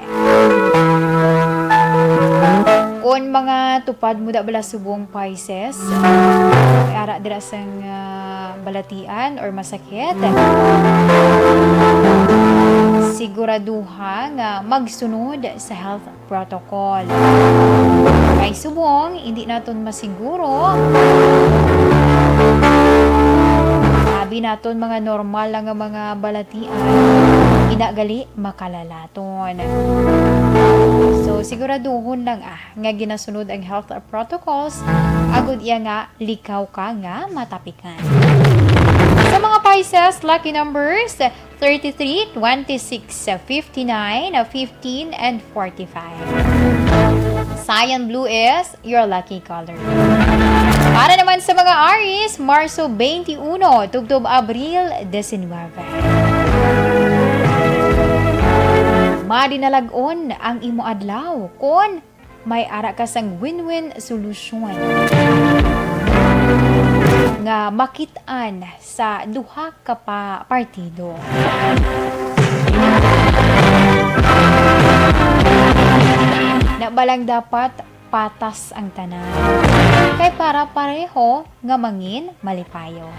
Kung mga tupad mo da bala subong Pisces, may ara dira sang balatian or masakit, siguraduha nga magsunod sa health protocol. Kay subong, hindi naton masiguro, sabi naton mga normal lang nga mga balatian, inagali makalalaton. So, siguraduhon lang nga ginasunod ang health protocols, agud iya nga likaw ka nga matapikan. Sa mga Pisces, lucky numbers 33, 26, 59, 15, and 45. Cyan blue is your lucky color. Para naman sa mga Aries, Marso 21, tugtog Abril 19. Madinalagon ang imo adlaw kon may ara ka sang win-win solusyon nga makit-an sa duha ka partido. Na balang dapat patas ang tanan. Kay para pareho nga mangin malipayo.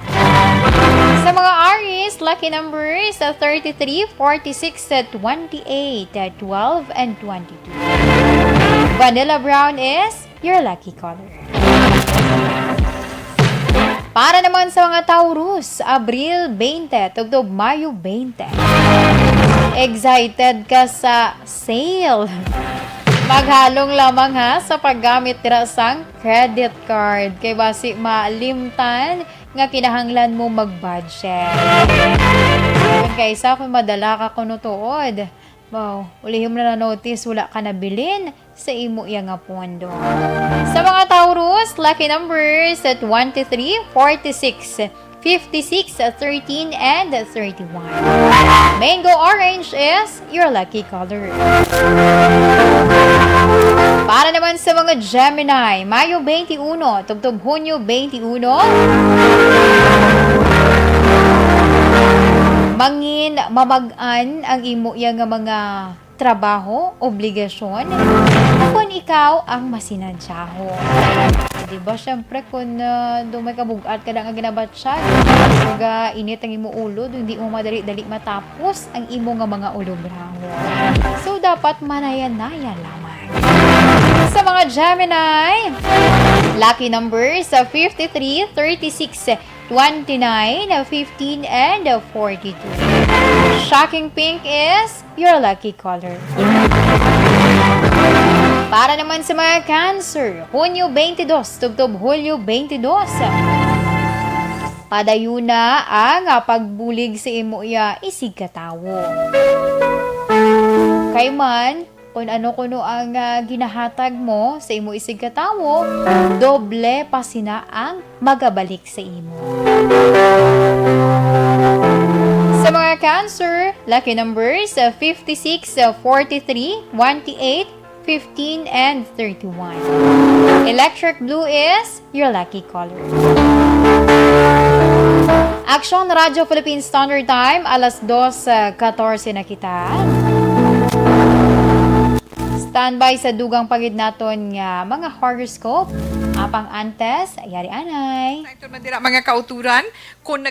Sa mga Aries, lucky numbers 33, 46, 28, 12, and 22. Vanilla brown is your lucky color. Para naman sa mga Taurus, Abril 20, tugtog Mayo 20. Excited ka sa sale. Maghalong lamang ha sa paggamit dira sang credit card. Kay basi malimtan nga kinahanglan mo mag-budget. Kaysa kung madala ka kuno tuod, wow, ulihim na notice wala ka nabilin sa imo iya nga pondo. Sa mga Taurus, lucky numbers at 23, 46, 56, 13, and 31. Mango orange is your lucky color. Para naman sa mga Gemini, Mayo 21, tugtog Hunyo 21, mangin mamag-an ang imo iya nga mga trabaho, obligasyon, kung ikaw ang masinadyaho. Diba, syempre, kung dumay kabugat ka na nga ginabatsyag, kung init ang imo ulo, hindi mo madali-dali matapos ang imo nga mga ulo-braho. So, dapat manayan-nayan lamang. Sa mga Gemini, lucky numbers 53, 36, 29, 15, and 42. Shocking pink is your lucky color. Para naman sa mga Cancer, Hunyo 22, tugtog Hulyo 22. Padayon na ang pagbulig sa imo iya isig katawo. Kay man, kung ano kuno ang ginahatag mo sa imo isig katawo, doble pa sina ang magabalik sa imo. Sa mga Cancer, lucky numbers 56, 43, 28, 15, and 31. Electric blue is your lucky color. Action Radio Philippine Standard Time, alas 2:14 na kita. Standby sa dugang pagid naton nga mga horoscope. Apang antes, yari anay. Ito man dira mga kauturan kung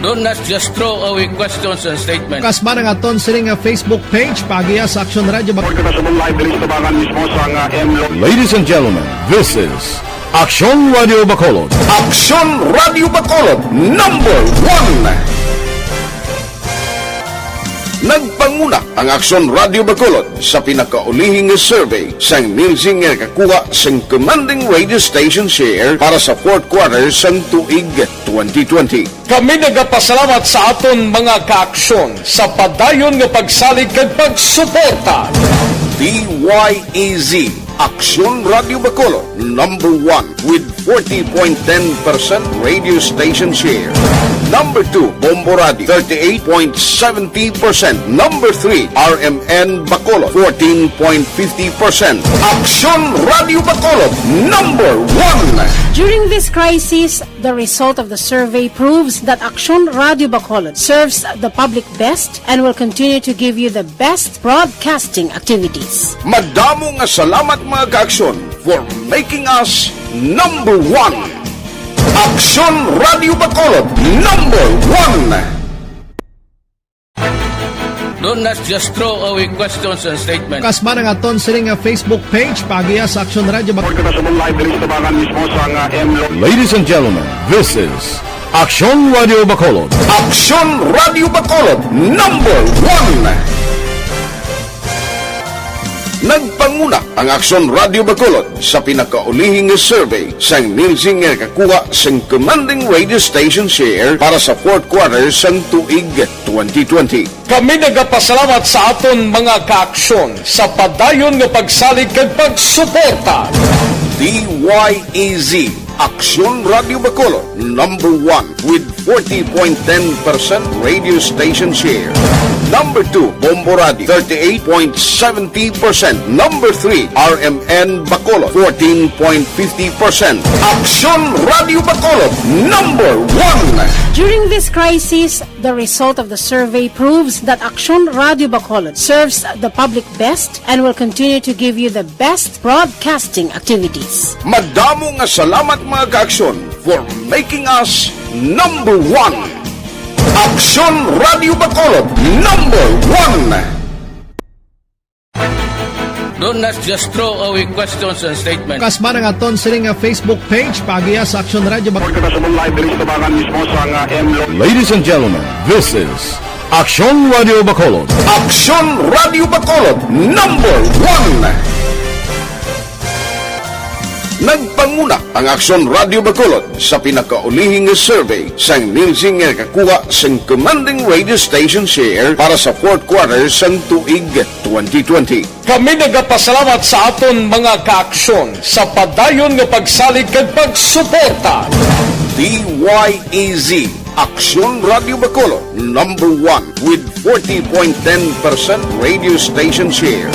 Do not just throw away questions and statements. Kasma ng aton sining nga Facebook page pagiya sa Aksyon Radio Ladies and gentlemen, this is Aksyon Radio Bacolod. Aksyon Radio Bacolod #1. Nagpanguna ang Aksyon Radio Bacolod sa pinakaulihing survey sang Nielsen nga kakuha sang commanding radio station share para sa fourth quarter sang tuig 2020. Kami nagapasalamat sa aton mga kaaksyon sa padayon nga pagsalig kag pagsuporta. DYEZ Aksyon Radio Bacolod #1 with 40.10% radio station share. Number 2, Bombo Radio, 38.70%. Number 3, RMN Bacolod, 14.50%. Aksyon Radio Bacolod #1. During this crisis, the result of the survey proves that Aksyon Radio Bacolod serves the public best and will continue to give you the best broadcasting activities. Madamo nga salamat mga kaaksyon for making us #1. Aksyon Radio Bacolod #1. Do not just throw away questions and statements. Kasma ng aton sining nga Facebook page pagiya sa Aksyon Radio Ladies and gentlemen, this is Aksyon Radio Bacolod. Aksyon Radio Bacolod #1. Nagpanguna ang Aksyon Radio Bacolod sa pinakaulihing survey sang Nielsen nga kakuha sang commanding radio station share para sa fourth quarter sang tuig 2020. Kami nagapasalamat sa aton mga kaaksyon sa padayon nga pagsalig kag pagsuporta. DYEZ Aksyon Radio Bacolod #1 with 40.10% radio station share. Number 2, Bombo Radio, 38.70%. Number 3, RMN Bacolod, 14.50%. Aksyon Radio Bacolod #1. During this crisis, the result of the survey proves that Aksyon Radio Bacolod serves the public best and will continue to give you the best broadcasting activities. Madamo nga salamat mga kaaksyon for making us #1. Aksyon Radio Bacolod #1. Do not just throw away questions and statements. Kasma ng aton sining nga Facebook page pagiya sa Aksyon Radio Ladies and gentlemen, this is Aksyon Radio Bacolod. Aksyon Radio Bacolod #1. Nagpanguna ang Aksyon Radio Bacolod sa pinakaulihing survey sang Nielsen nga kakuha sang commanding radio station share para sa fourth quarter sang tuig 2020. Kami nagapasalamat sa aton mga kaaksyon sa padayon nga pagsalig kag pagsuporta. DYEZ Aksyon Radio Bacolod #1 with 40.10% radio station share.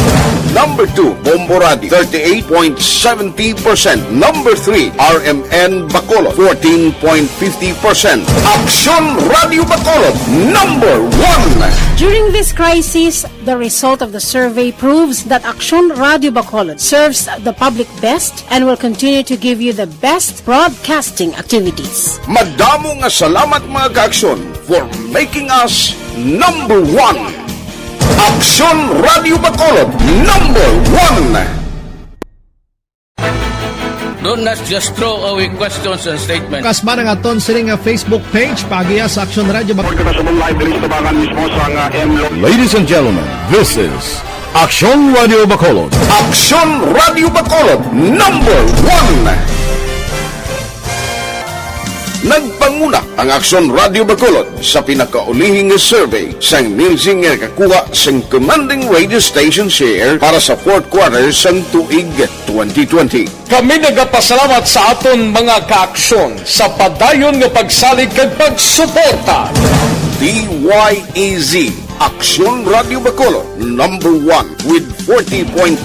Number 2, Bombo Radio, 38.70%. Number 3, RMN Bacolod, 14.50%. Aksyon Radio Bacolod #1. During this crisis, the result of the survey proves that Aksyon Radio Bacolod serves the public best and will continue to give you the best broadcasting activities. Madamo nga salamat mga kaaksyon for making us #1. Aksyon Radio Bacolod #1. Do not just throw away questions and statements. Kasma ng aton sining nga Facebook page pagiya sa Aksyon Radio Ladies and gentlemen, this is Aksyon Radio Bacolod. Aksyon Radio Bacolod #1. Nagpanguna ang Aksyon Radio Bacolod sa pinakaulihing survey sang Nielsen nga kakuha sang commanding radio station share para sa fourth quarter sang tuig 2020. Kami nagapasalamat sa aton mga kaaksyon sa padayon nga pagsalig kag pagsuporta. DYEZ Aksyon Radio Bacolod, number 1 with 40.10%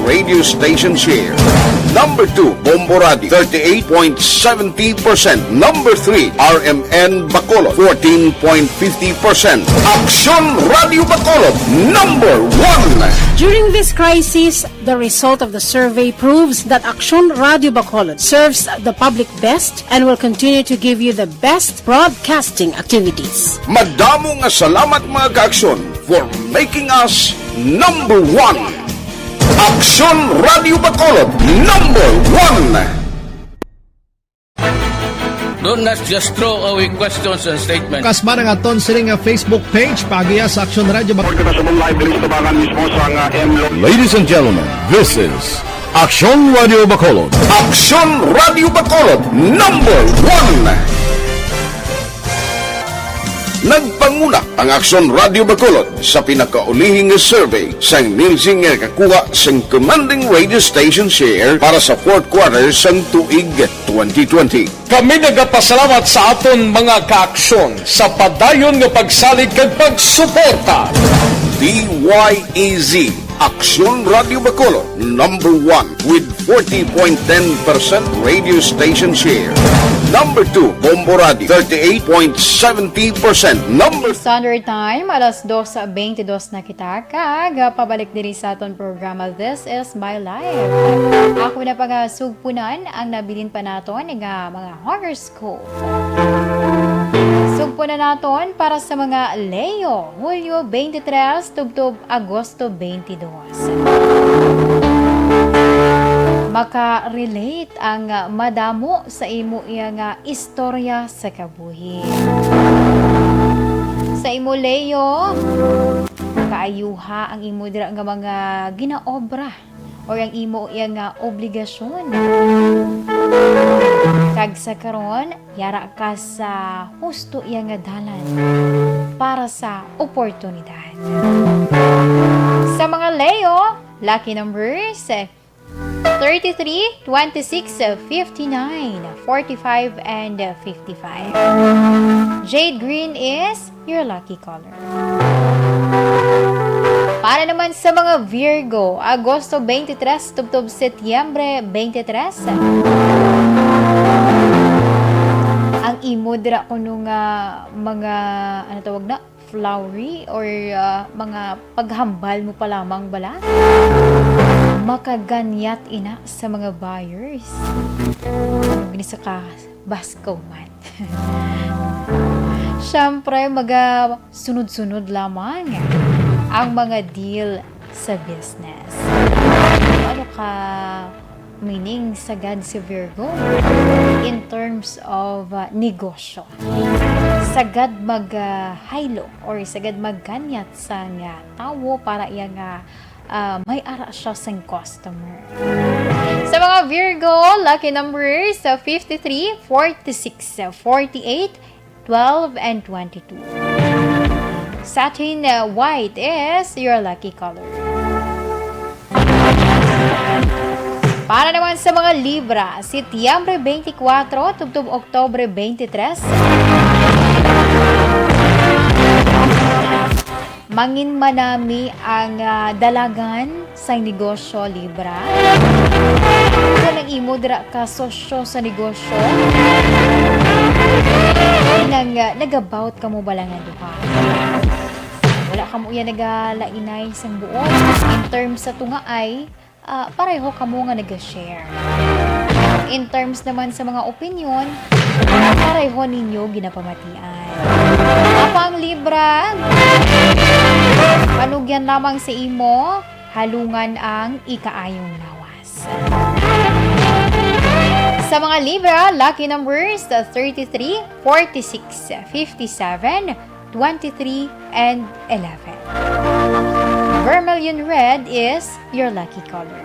radio station share. Number 2, Bombo Radio, 38.70%. Number 3, RMN Bacolod, 14.50%. Aksyon Radio Bacolod, number 1. During this crisis, the result of the survey proves that Aksyon Radio Bacolod serves the public best and will continue to give you the best broadcasting activities. Madamo nga salamat mga ka-aksyon for making us number 1. Aksyon Radio Bacolod, number 1. Don't not just throw away questions and statements. Kasmara nga ton siling nga Facebook page pagiya sa Aksyon Radio Bacolod. Ladies and gentlemen, this is Aksyon Radio Bacolod. Aksyon Radio Bacolod, number 1. Nagpanguna ang Aksyon Radio Bacolod sa pinakaulihing survey sang Nilsing nga kakuha sang commanding radio station share para sa fourth quarter sang tuig 2020. Kami nagapasalamat sa aton mga kaaksyon sa padayon nga pagsalig kag pagsuporta. DYEZ Aksyon Radio Bacolod, number 1 with 40.10% radio station share. Number 2, Bombo Radio, 38.70%. Number Standard Time, alas 2:22 na kita. Pabalik diri sa aton programa, This is My Life. Ako na pagasugpunan ang nabilin pa naton nga mga horoscope. Sugpunan naton para sa mga Leo, Hulyo 23, tubtob Agosto 22. Maka-relate ang madamo sa imo iya nga istorya sa kabuhi. Sa imo Leo, kaayuha ang imo dira nga mga ginaobra o ang imo iya nga obligasyon. Kag sa karon, yara ka sa husto iya nga dalan para sa oportunidad. Sa mga Leo, lucky numbers 33, 26, 59, 45, and 55. Jade green is your lucky color. Para naman sa mga Virgo, Agosto 23, tubtob Setyembre 23. Ang imo dira kuno nga mga ano tawag na flowery or mga paghambal mo pa lamang bala. Makaganyat ina sa mga buyers. Ginisa ka basko man. Siyempre, sunod-sunod lamang ang mga deal sa business. Ano ka meaning sagad si Virgo? In terms of negosyo. Sagad mag-haylo or sagad magganyat sa nga tawo para iya nga may ara siya sa customer. Sa mga Virgo, lucky numbers 53, 46, 48, 12, and 22. Satin white is your lucky color. Para naman sa mga Libra, Setyembre 24, tubtob Oktobre 23. Mangin manami ang dalagan sa negosyo, Libra. Kung nag-imo dira ka sosyo sa negosyo, nag-about ka mo bala nga duha. Wala ka mo yan nagalainay sa buon. In terms sa tunga ay, pareho ka mo nga nag-share. In terms naman sa mga opinion, pareho ninyo ginapamatian. Apang Libra, panugyan lamang sa imo, halungan ang ikaayong lawas. Sa mga Libra, lucky numbers 33, 46, 57, 23, and 11. Vermilion red is your lucky color.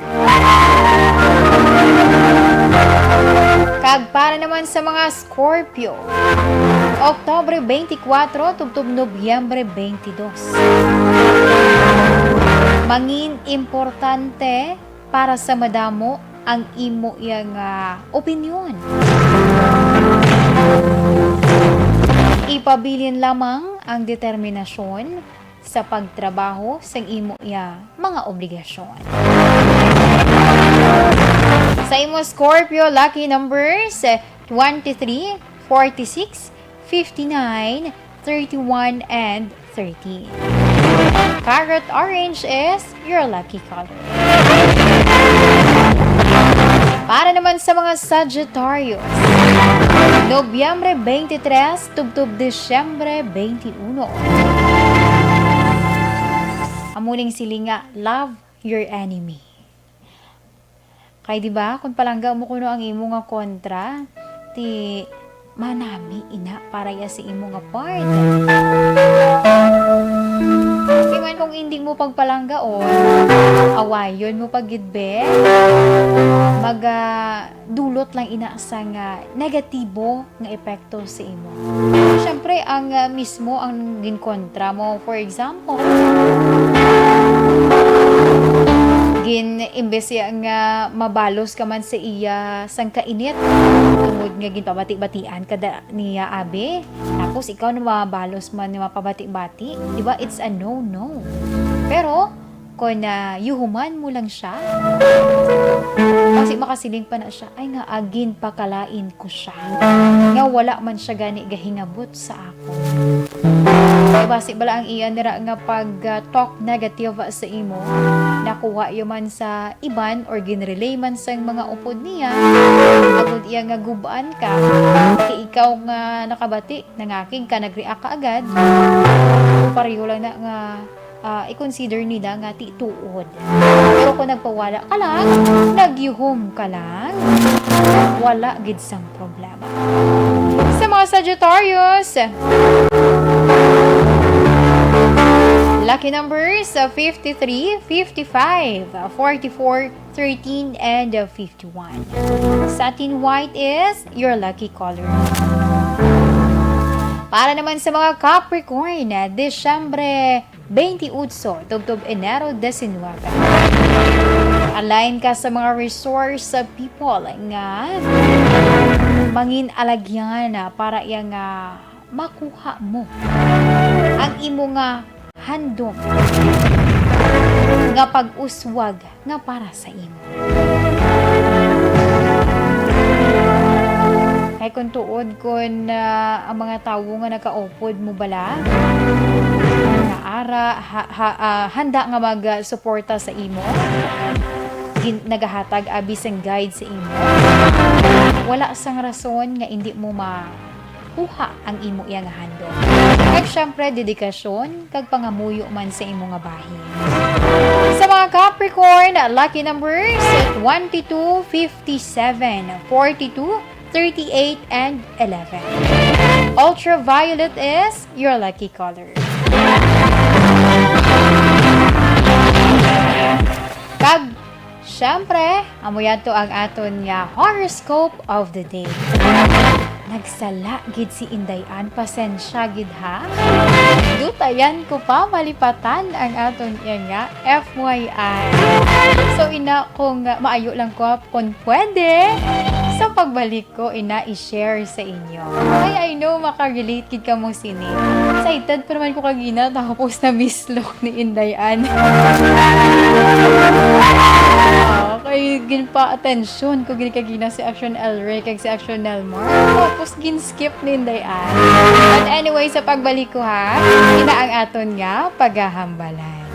Kag para naman sa mga Scorpio, Oktobre 24, tubtob Nobyembre 22. Mangin importante para sa madamo ang imo yang opinyon. Ipabilin lamang ang determinasyon sa pagtrabaho sa imo mga obligasyon. Sa imo Scorpio, lucky numbers 23, 46, 59, 31, and 13. Carrot orange is your lucky color. Para naman sa mga Sagittarius, Nobyembre 23, tubtub Disyembre 21. Amuning silinga, love your enemy. Kay di ba kung palangga mo kuno ang imo nga kontra, ti manami ina para ya si imo nga part. Kaya kung hindi mo pagpalanggaon, awayon mo pagidbe, dulot lang ina sa nga negatibo nga epekto sa imo. Siyempre, ang mismo ang ginkontra mo, for example, imbes nga mabalos ka man sa iya sang kainit, tungod nga ginpabati-batian kada niya abe, tapos ikaw na mabalos man ni mapabati-bati, di ba? It's a no-no. Pero kung yuhuman mo lang siya, kasi makasiling pa na siya, ay nga agin pakalain ko siya, nga wala man siya gani gahingabot sa ako. Basi bala ang iyan nira nga pag talk negative sa imo, nakuha man sa iban or ginrelay man sa mga upod niya, agud iya nga gubaan ka, kay ikaw nga nakabati, nangaking ka, nag-react ka agad, pareho lang na nga i-consider nila nga tituod. Pero kung nagpawala ka lang, nagyuhom ka lang, wala gid sang problema. Sa mga Sagittarius, lucky numbers 53, 55, 44, 13, and 51. Satin white is your lucky color. Para naman sa mga Capricorn, Disyembre 28, tubtob Enero 19. Align ka sa mga resource people nga mangin alagyan para yang makuha mo ang imo nga handom nga pag-uswag nga para sa imo. Kay kung tuod kun ang mga tawo nga nakaupod mo bala, nga ara handa nga mag-suporta sa imo, nagahatag abis ang guide sa imo, wala sang rason nga hindi mo makuha ang imo iyang handom. Kag syempre dedikasyon kag pangamuyo man sa imo nga bahin. Sa mga Capricorn, lucky numbers 22, 57, 42, 38, and 11. Ultraviolet is your lucky color. Kag syempre, amuyan to ang aton nga horoscope of the day. Nagsala gid si Indayan, pasensya gid ha. Dutayan ko pa malipatan ang aton nga FYI. So ina kung maayo lang ko kung pwede, sa pagbalik ko i-share sa inyo. Ay I know makarelate kid ka mo sini. Excited pa naman ko kagina tapos na mislok ni Indayan. Kay ginpa atensyon ko gini kagina si Action Elray kag si Action Nelmar. Tapos gin-skip ni Indayan. But anyway, sa pagbalik ko ha, ina ang aton nga paghahambalan.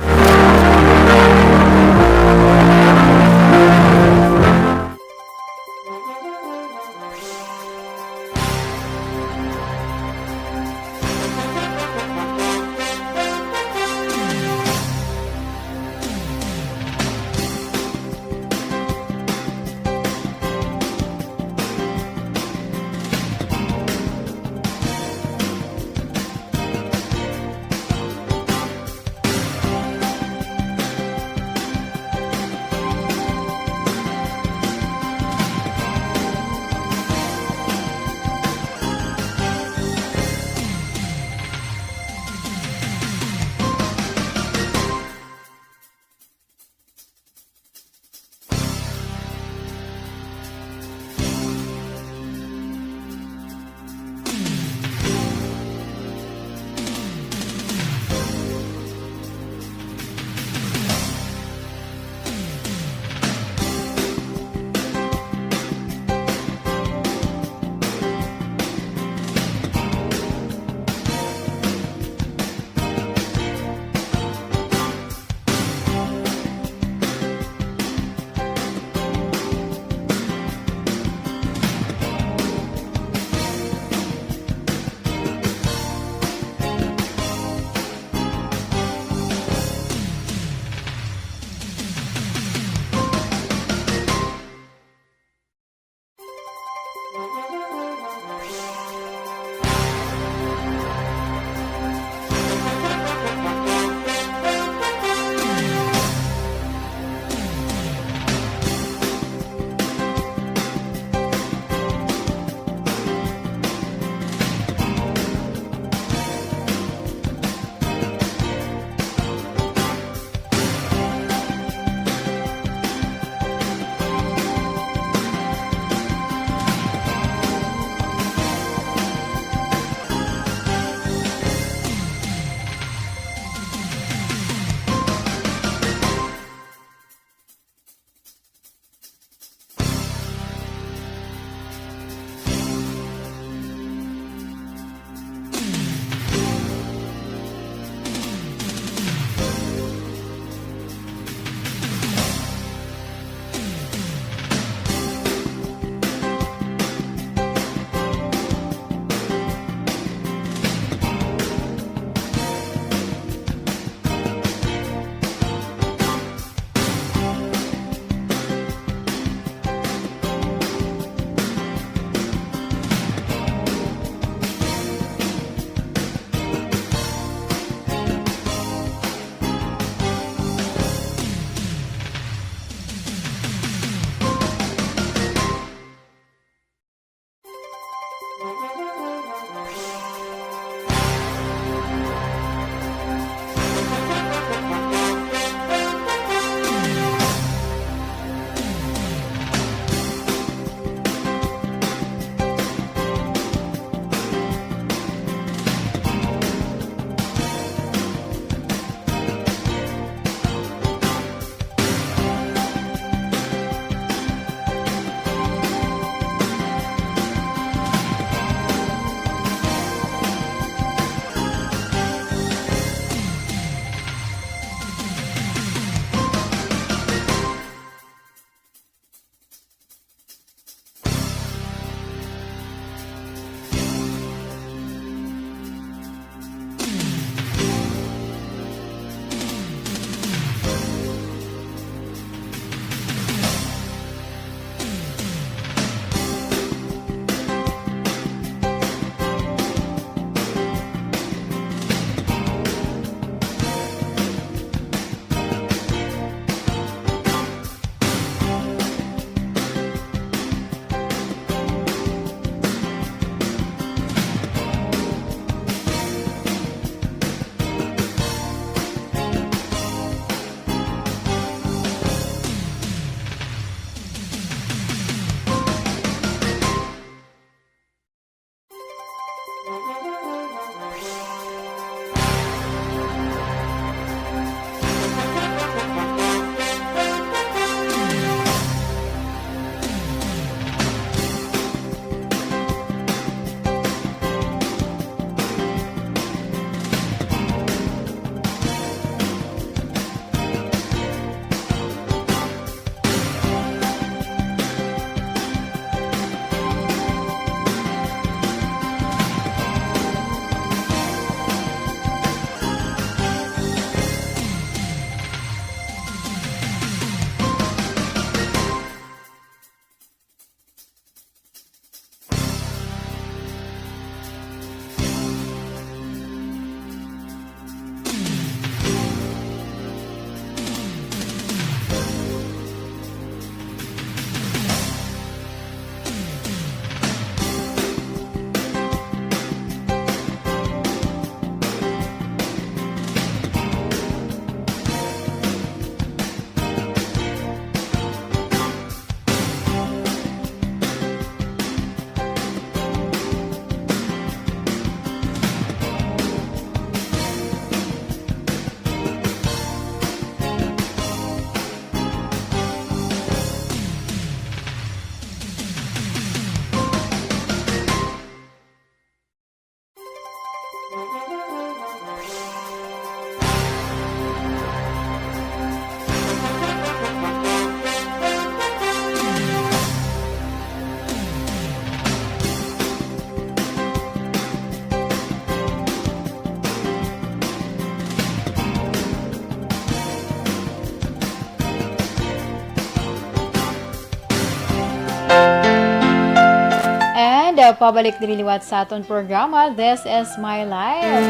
pabalik diriliwat sa aton programa, This is My Life.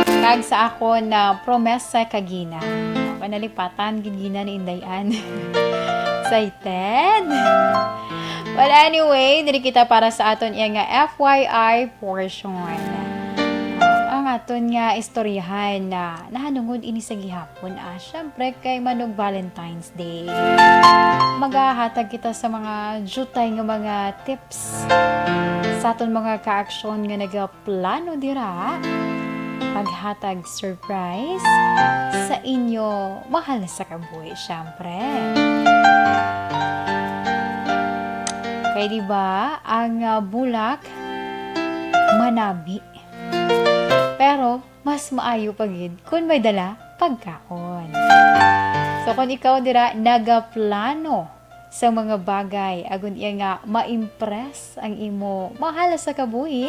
Kag sa ako na promesa kagina. Panalipatan, gigina ni Indayan. Excited? Well, anyway, diri kita para sa aton iya nga FYI portion. Ang aton nga istoryahan na nahanungod ini sa gihapon. Syempre kay Manog Valentine's Day. Maghahatag kita sa mga jutay nga mga tips sa aton mga ka-aksyon nga nagaplano dira paghatag surprise sa inyo mahal sa kabuhi, syempre. Kaya diba, ang bulak manabi. Pero mas maayo pagid kung may dala pagkaon. So kung ikaw dira nagaplano sa mga bagay agon iya nga ma-impress ang imo mahal sa kabuhi,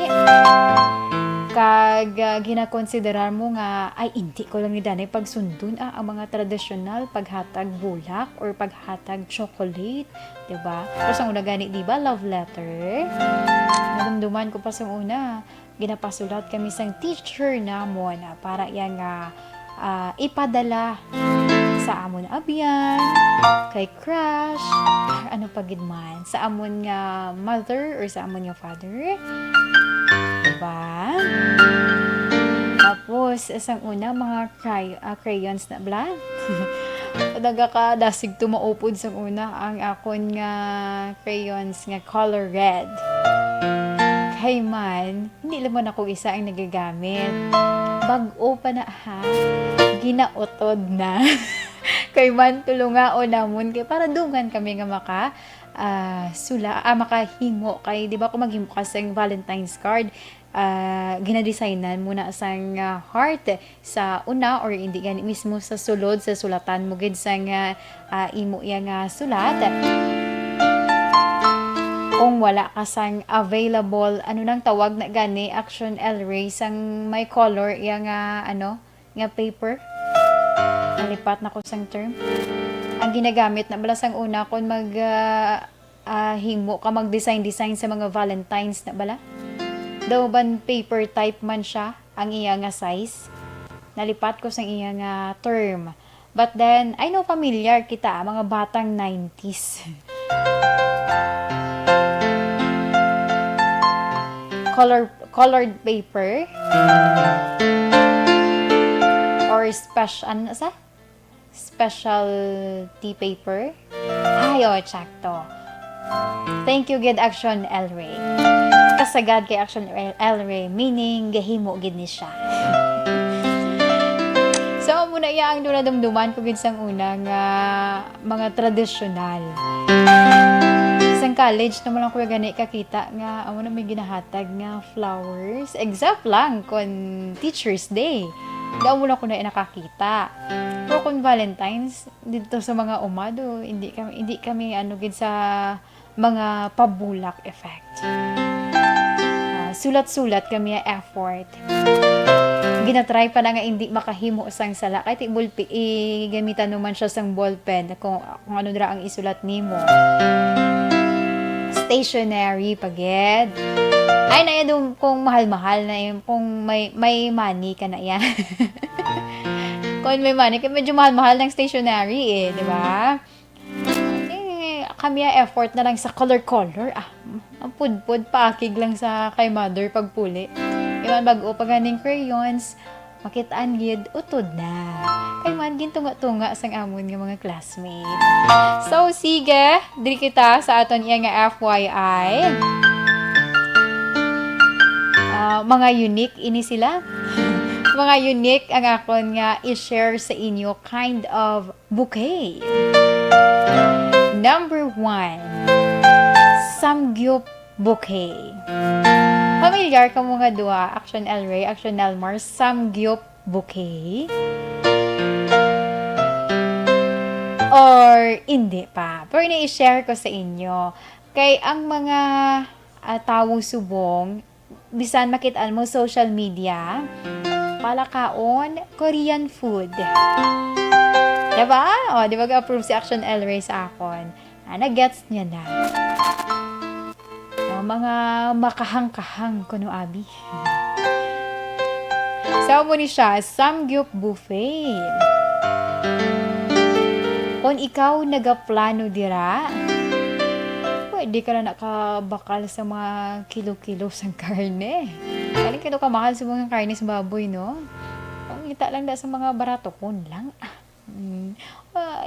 kag ginakonsiderar mo nga ay hindi ko lang ni danay pagsundon ang mga tradisyonal paghatag bulak or paghatag chocolate, diba? Pero sa una gani, diba, love letter? Nadumduman ko pa sa una, ginapasulat kami sang teacher namon para yang ipadala sa amon abyan, kay crush, ano pagid man, sa amon nga mother or sa amon nga father. Diba? Tapos, isang una, mga crayons na blan. Talaga ka, dasig tumaupod sa una ang akon nga crayons nga color red. Kay man, hindi naman ako isa ang nagagamit. Bag-o pa na ha. Ginaotod na. Kay man, tulunga o namon. Kay para dungan kami nga makahimo. Kay, di ba kung maghimo ka sa Valentine's card, ginadesignan mo na sang heart sa una or hindi gani mismo sa sulod, sa sulatan mo gid sang imo yang sulat. Kung wala ka sang available, ano nang tawag na gani, Action L-Ray, sang may color, yung nga paper. Nalipat na ko sang term. Ang ginagamit na bala sang una, kung himo ka mag-design sa mga Valentines na bala. Daw ban paper type man siya, ang iya nga size. Nalipat ko sang iya nga term. But then, I know familiar kita, mga batang 90s. Colored paper or specialty paper. Sakto. Thank you gid Action L-Ray. Kasagad kay Action L-Ray, meaning gahimo gid ni siya. So muna iya ang dunadumduman ko gid sang una nga mga tradisyonal. Sang college naman lang ko gani kakita nga amo na may ginahatag nga flowers. Except lang kon Teacher's Day. Daw mo lang ko na nakakita. Pero kung Valentine's dito sa mga umado, hindi kami gid sa mga pabulak effect. Sulat-sulat kami effort. Ginatry pa na nga hindi makahimo sang sala. Kahit gamitan naman siya sang ballpen kung ano dira ang isulat nimo. Stationery pagid. Ay na yan kung mahal-mahal na yun. Kung may money ka na yan. Kung may money ka, medyo mahal-mahal ng stationery di ba? Kami effort na lang sa color. Ang pudpud, paakig lang sa kay mother pagpuli. Iwan bago pa ganing crayons, makitaan gid utod na. Kay man gintunga-tunga sang amon nga mga classmate. So sige, diri kita sa aton iya nga FYI. Mga unique ini sila. Mga unique ang akon nga i-share sa inyo kind of bouquet. Number 1, Samgyup bouquet. Familiar ka mo nga dua, Action L-Ray, Action L-Mars, Samgyup bouquet? Or hindi pa? Pero i-share ko sa inyo. Kay ang mga tawong subong, bisan makitaan mo social media, palakaon, Korean food. Diba? Diba ga-approve si Action L-Ray sa akon? Nag-gets niya na. mga makahang-kahang kuno abi. So mo ni siya samgyup buffet. Kung ikaw nagaplano dira, pwede ka na nakabakal sa mga kilo-kilo sang karne. Kaling kilo ka mahal sa mga karne sa baboy, no? Ang kita lang da sa mga barato kun lang.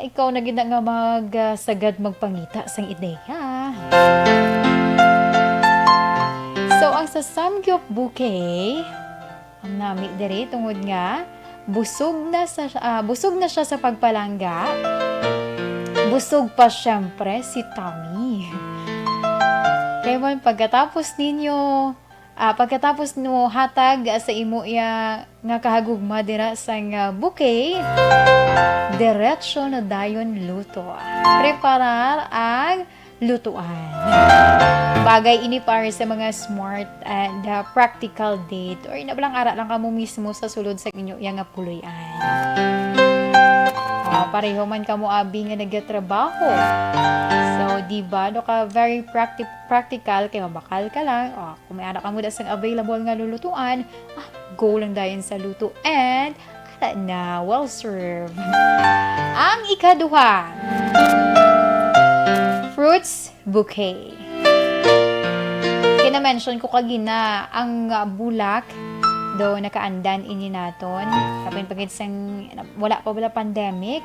Ikaw na gid nga magsagad magpangita sang ideya. So ang sa samgyup bouquet, ang nami diri tungod nga busog na siya sa pagpalangga. Busog pa syempre si Tommy. Kaya man pagkatapos no hatag sa imo ya nga kahagugma dira sang bouquet, diretso na dayon luto. Preparar ang lutuan. Bagay ini para sa mga smart and practical date or inabalang ara lang kamo mismo sa sulod sa inyo yang puloy-an. Pareho man kamo abi nga nagatrabaho. So, diba? Do ka very practical kay mabakal ka lang. Kung may anak ka mo dasang available nga lulutuan, go lang dayon sa luto and na well served. Ang ikaduha, fruits bouquet. Kina-mention ko kagina ang bulak do nakaandan ini naton kapin pagit sang wala pa bala pandemic,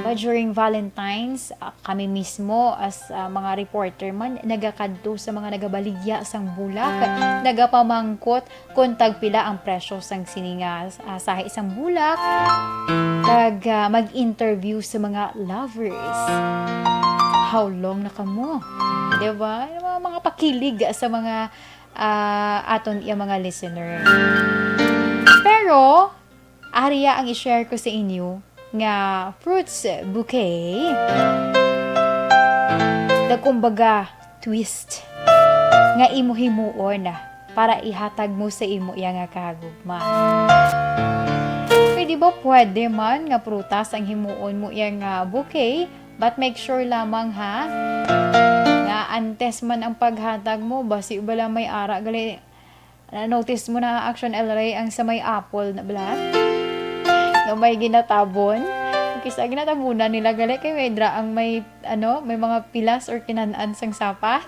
but during Valentine's kami mismo as mga reporter man nagakadto sa mga nagabaligya sang bulak, nagapamangkot kung tagpila ang presyo sang sininga sa isang bulak, kag mag-interview sa mga lovers. How long na kamo? Diba? Mga pakilig sa mga aton iya mga listener. Pero, ariya ang i-share ko sa inyo nga fruits bouquet na kumbaga twist nga imo himuon para ihatag mo sa imo iya nga kahagugma. Pwede ba pwede man nga prutas ang himuon mo iya nga bouquet, but make sure lamang nga antes man ang paghatag mo, basi bala may ara gali. Notice mo na Action LRA ang sa may apple na bala na may ginatabon. Kisa ginatabunan nila gali kay medra ang may mga pilas or kinanaan sang sapat.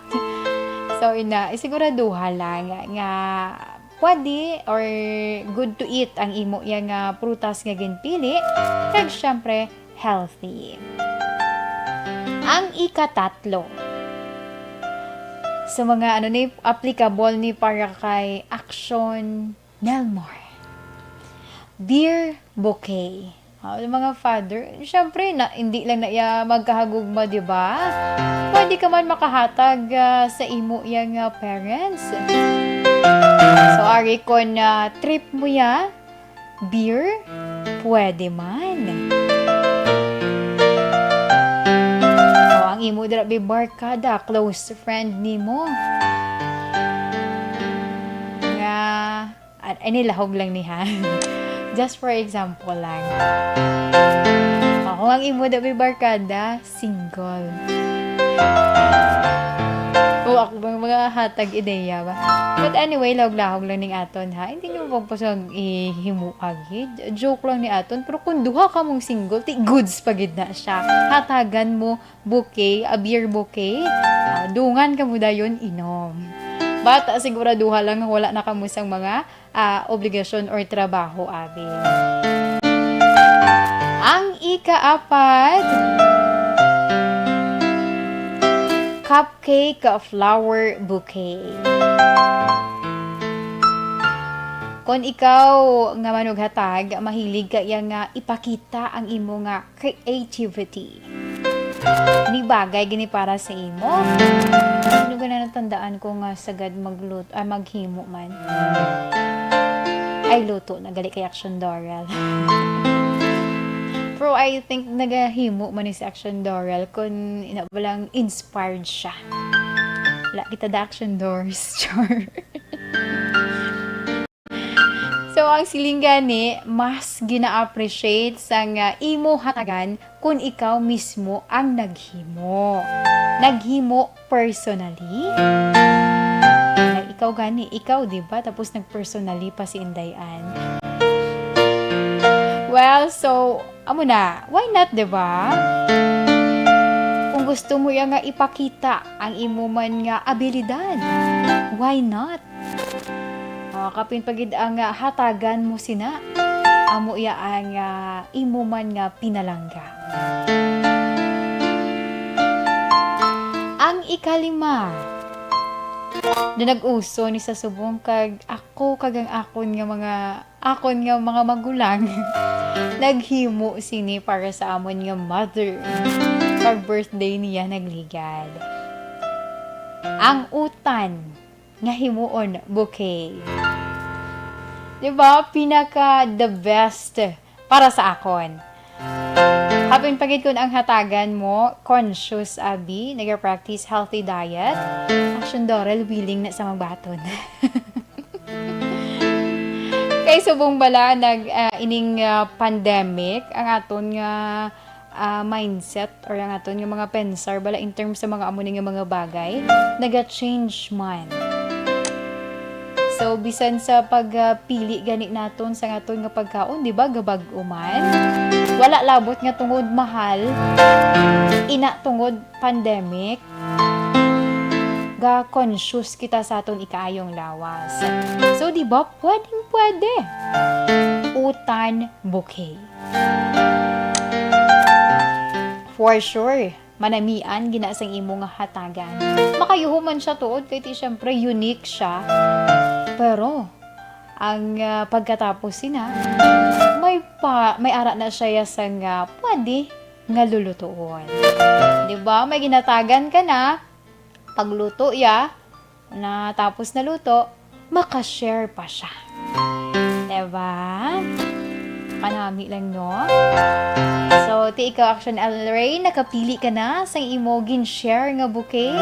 So isiguraduha lang nga pwede or good to eat ang imo yang prutas nga ginpili, kag syempre healthy. Ang ikatatlo, sa mga applicable ni para kay Action Nelmore, beer bouquet. Mga father, syempre hindi lang na iya magkahagugma, di ba? Pwede ka man makahatag sa imo yang parents. So ari kon trip mo ya beer, pwede man. Ang imo dira bi barkada, close friend nimo. Nga nilahog lang ni ha. Just for example lang. Ako ang imo dira bi barkada, single. Ako bang mga hatag ideya ba? But anyway, lahog-lahog lang ning aton ha. Hindi nyo pagpasag ihimuagid. Joke lang ni aton. Pero kung duha ka mong single, goods pagid na siya. Hatagan mo bouquet, a beer bouquet. Dungan ka mo dayon inom. But siguraduha lang wala na kamusang mga obligasyon or trabaho abi. Ang ikaapat, cupcake flower bouquet. Kung ikaw nga manughatag, mahilig ka nga ipakita ang imo nga creativity. Ni bagay gini para sa imo. Ano na natandaan ko nga sagad maghimo man. Ay luto na gali kay Action Doral. Pero I think nagahimo man ni si Action Doral kung walang inspired siya. Wala kita da Action Doors. So, ang siling gani, mas gina-appreciate sa imo hatagan kung ikaw mismo ang naghimo. Naghimo personally. ikaw gani, ikaw, di ba? Tapos nag-personally pa si Indayan. Well, so, amo na, why not, di ba? Kung gusto mo yang nga ipakita ang imo man nga abilidad, why not? Kapin pagid ang hatagan mo sina, amo iya ang imo man nga pinalangga. Ang ikalima, na nag-uso ni sa subong kag ako kagang akon nga mga magulang naghimo sini para sa amon nga mother pag birthday niya nagligad. Ang utan nga himuon bouquet. Diba? Pinaka the best para sa akon. Kapin pagid kun ang hatagan mo, conscious abi, nag-practice healthy diet, action Dorel willing na sa magbaton. Kay subong bala ining pandemic, ang aton nga mindset or ang aton nga mga pensar bala in terms sa mga amo nga mga bagay, naga-change man. So, bisan sa pagpili gani naton sa aton nga pagkaon, di ba, gabag-uman, wala labot nga tungod mahal, ina tungod pandemic, ga conscious kita sa aton ikaayong lawas. So, di ba, pwede. Utan bouquet. For sure, manamian ginasang imo nga hatagan. Makayuhuman siya tuod kay ti syempre unique siya. Pero ang pagkatapos sina may ara na siya sang pwede nga lulutuon. 'Di ba? May ginatagan ka na pagluto ya na tapos na luto, maka-share pa siya. 'Di ba? Kanami lang no. So, ti ikaw Action Ray, nakapili ka na sang imo gin-share nga bouquet.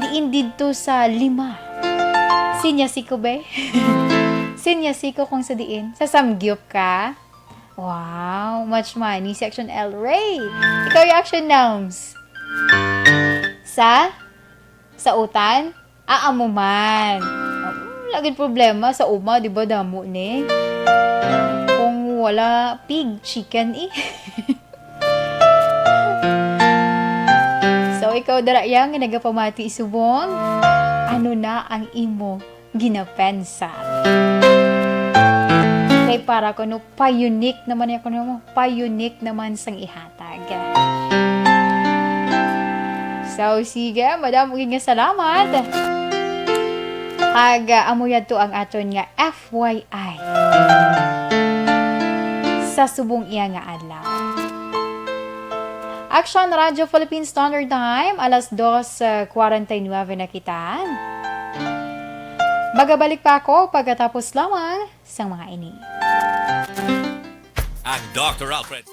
Diin didto sa 5. Sinya siko be? Sinya siko kung sa diin. Sa samgyup ka? Wow, much money si Action L. Ray. Ikaw yung Action Nouns. Sa utan? Amo man. Laging problema sa uma, di ba damo ni? Kung wala pig, chicken eh. So, ikaw darayang nagapamati subong. Ano na ang imo ginapensa? Kay para ko no, pa-unique naman ako no, pa-unique naman sang ihatag. So, sige, madam, nga salamat. Kag amuyad to ang aton nga FYI sa subong iya nga adlaw. Action Radio Philippine Standard Time, alas 2:49 na kita. Magabalik pa ako pagkatapos lamang sa mga ini. Ang Dr. Alfred.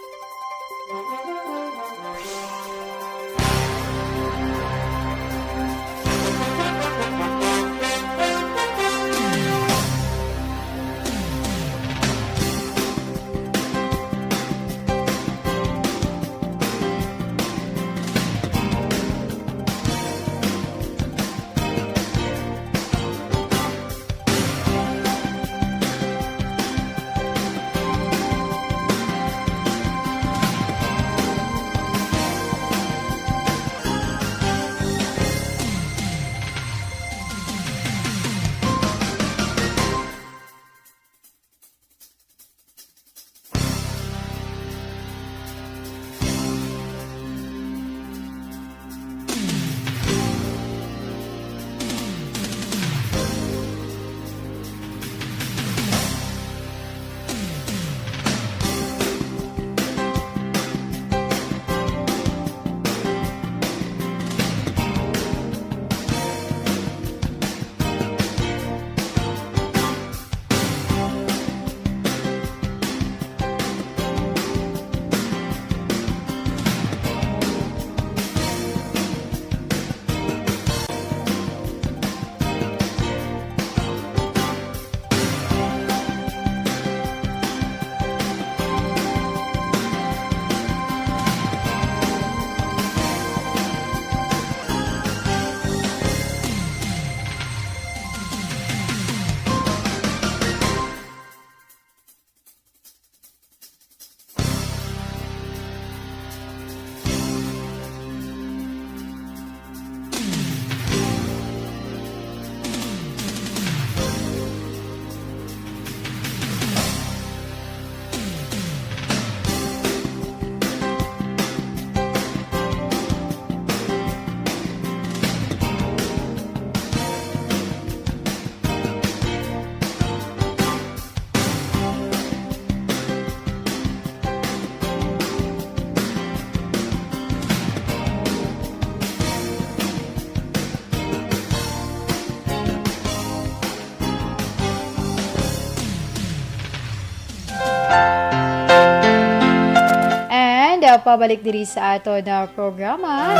pabalik diri sa ato na programa.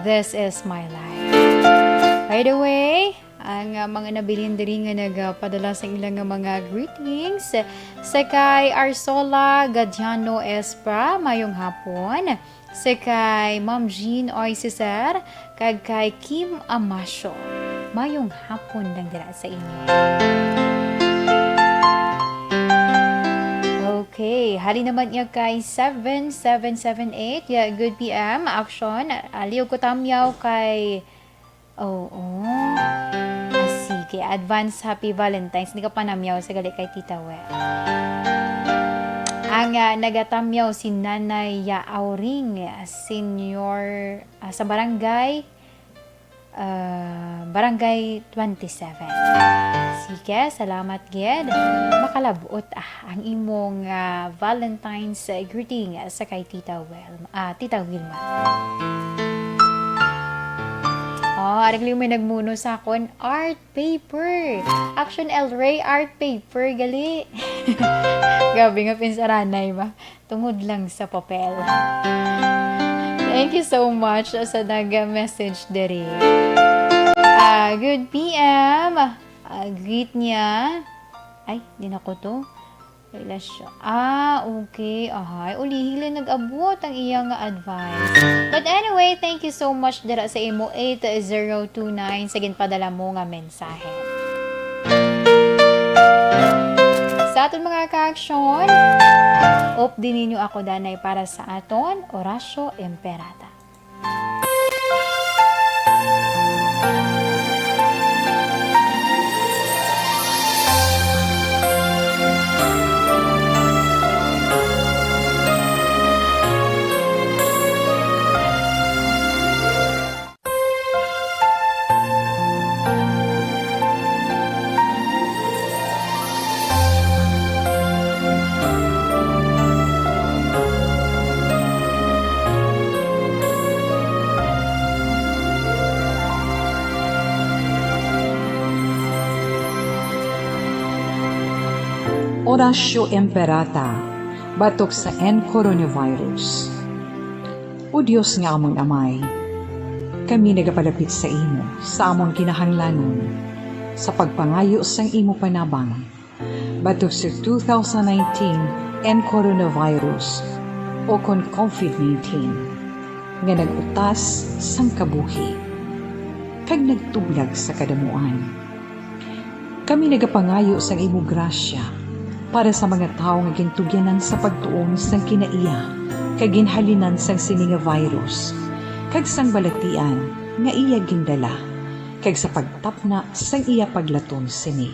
This is my life. By the way, ang mga nabilin diri nga nagpadala sa ilang nga mga greetings sa kay Arsola Gadiano Espra, mayong hapon. Sa kay Ma'am Jean Oy Cesar, kag kay Kim Amasio, mayong hapon lang dira sa inyo. Okay, hali naman niya kay 7778, yeah, good PM, action, aliw ko tamyaw kay, sige, advance happy Valentine's, hindi ka pa namyaw sa gali kay Tita We. Ang nagatamyaw si Nanay Auring, senior, sa Barangay 27. Sige, salamat gid. Makalabot ang imong Valentine's greeting sa kay Tita Wilma. Arigli may nagmuno sa akon art paper. Action El Rey art paper gali. Gabi nga pinsaranay ba? Tungod lang sa papel. Thank you so much sa nag-message dere. Good PM. Greet niya. Ay, di na ko to. Wala siya. Okay. Ulihing lang nag-abot ang iyang advice. But anyway, thank you so much dara sa imo 8029. Sagin padala mo nga mensahe. Sa aton mga ka-aksyon, din ninyo ako danay para sa aton Orasyo Emperata. Orasyo Emperata, batok sa coronavirus. O Diyos nga among amay, kami nagapalapit sa imo, sa among kinahanglanon, sa pagpangayo sang imo panabang, batok sa 2019 coronavirus o kon COVID-19, nga nagutas sang kabuhi, kag nagtublag sa kadamuan. Kami nagapangayo sang imo grasya, para sa mga tao nga gintugyanan sa pagtuon sang kinaiya kag ginhalinan sang sini nga virus kag sang balatian nga iya gindala kag sa pagtapna sang iya paglaton sini.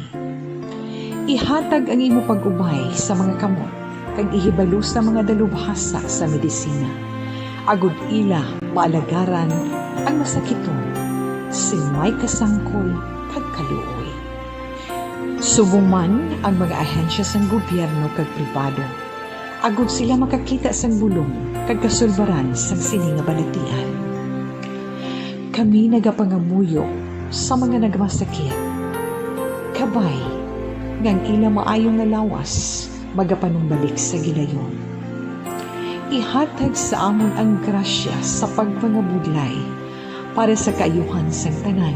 Ihatag ang imo pag-ubay sa mga kamot kag ihibalo sa mga dalubhasa sa medisina. Agud ila maalagaran ang masakiton sin may kasangkol kag kaluoy. Subong man ang mga ahensya sang gobyerno kag pribado, agud sila makakita sang bulong kag kasulbaran sang sini nga balatian. Kami nagapangamuyo sa mga nagmasakit. Kabay, ngang ila maayong nga lawas, magapanumbalik sa gilayon. Ihatag sa amon ang grasya sa pagpangabudlay para sa kaayuhan sang tanan,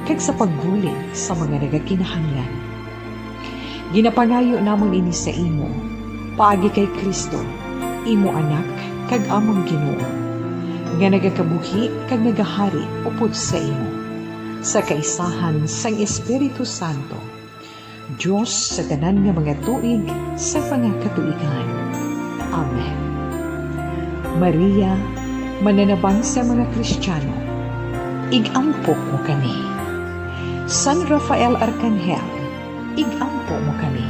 kag sa pagbulig sa mga nagakinahanglan. Ginapangayo namon ini sa imo, paagi kay Kristo, imo anak, kag among Ginoo, nga nagakabuhi kag nagahari upod sa imo, sa kaisahan sang Espiritu Santo, Diyos sa tanan nga mga tuig sa pangakatuigan. Amen. Maria, mananabang sa mga Kristiyano, igampo mo kami. San Rafael Arcangel, igampo mo kami.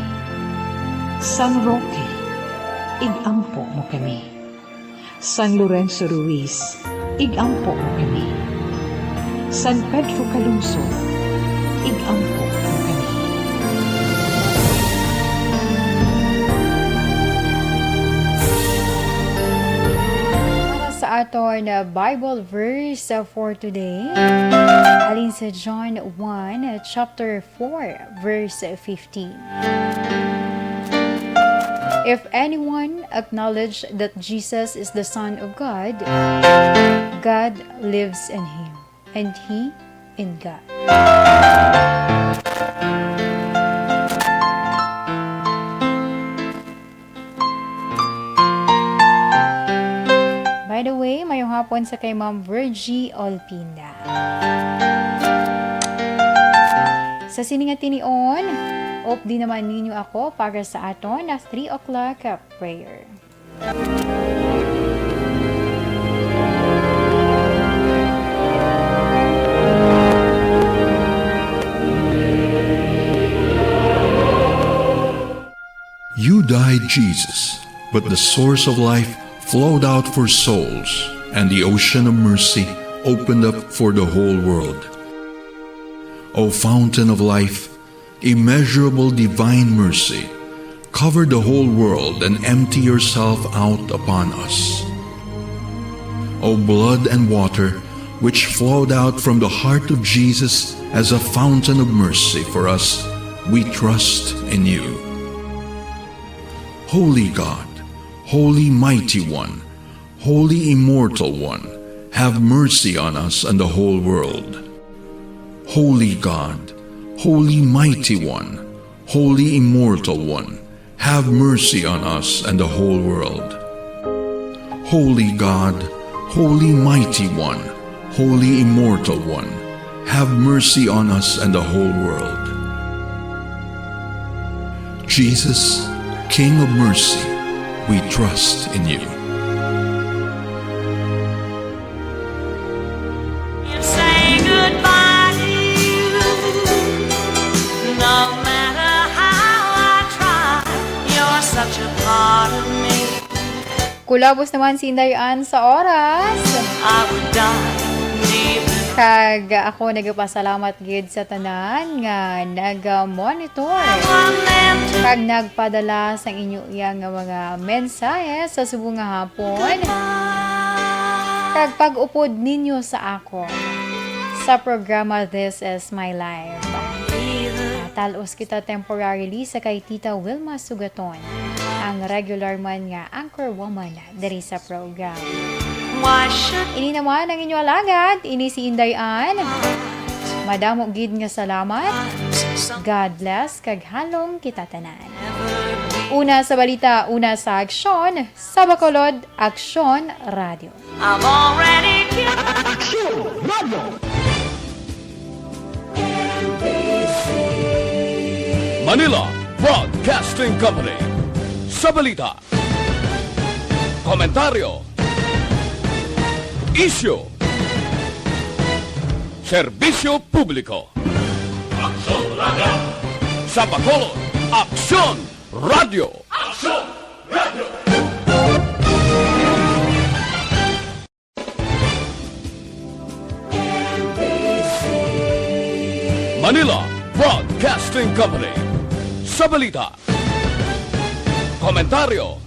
San Roque, igampo mo kami. San Lorenzo Ruiz, igampo mo kami. San Pedro Calungsod, igampo mo kami. Aton Bible verse for today, alin sa John 1, chapter 4, verse 15. If anyone acknowledge that Jesus is the Son of God, God lives in him, and he in God. By the way, mayong hapon sa kay Ma'am Virgie Olpinda. Sa siningatinion, di naman ninyo ako para sa aton na 3 o'clock prayer. You died, Jesus, but the source of life flowed out for souls, and the ocean of mercy opened up for the whole world. O fountain of life, immeasurable divine mercy, cover the whole world and empty yourself out upon us. O blood and water, which flowed out from the heart of Jesus as a fountain of mercy for us, we trust in you. Holy God, Holy Mighty One, Holy Immortal One, have mercy on us and the whole world. Holy God, Holy Mighty One, Holy Immortal One, have mercy on us and the whole world. Holy God, Holy Mighty One, Holy Immortal One, have mercy on us and the whole world. Jesus, King of mercy, we trust in you. Say goodbye to you. No matter how I try, you're such a part of me. Kulabos naman si Indayan sa oras. I would die deep in Kag ako nagpasalamat gid sa tanan nga nag-monitor. Kag nagpadala sa inyo yang mga mensahe sa subong nga hapon. Kag pag-upod ninyo sa ako sa programa This Is My Life. Talos kita temporarily sa kay Tita Wilma Sugaton, ang regular man nga anchor woman diri sa program. Ini naman ang inyo alagad, ini si Indayan. Madamo gid nga salamat. God bless kag halong kita tanan. Una sa balita, una sa aksyon, sa Bacolod, Aksyon Radio. I'm already Manila Broadcasting Company. Sa balita, komentaryo, isyu, serbisyo publiko. Aksyon Radio. Sa Bacolod, Aksyon Radio. Aksyon Radio. Manila Broadcasting Company. Sa balita, komentaryo,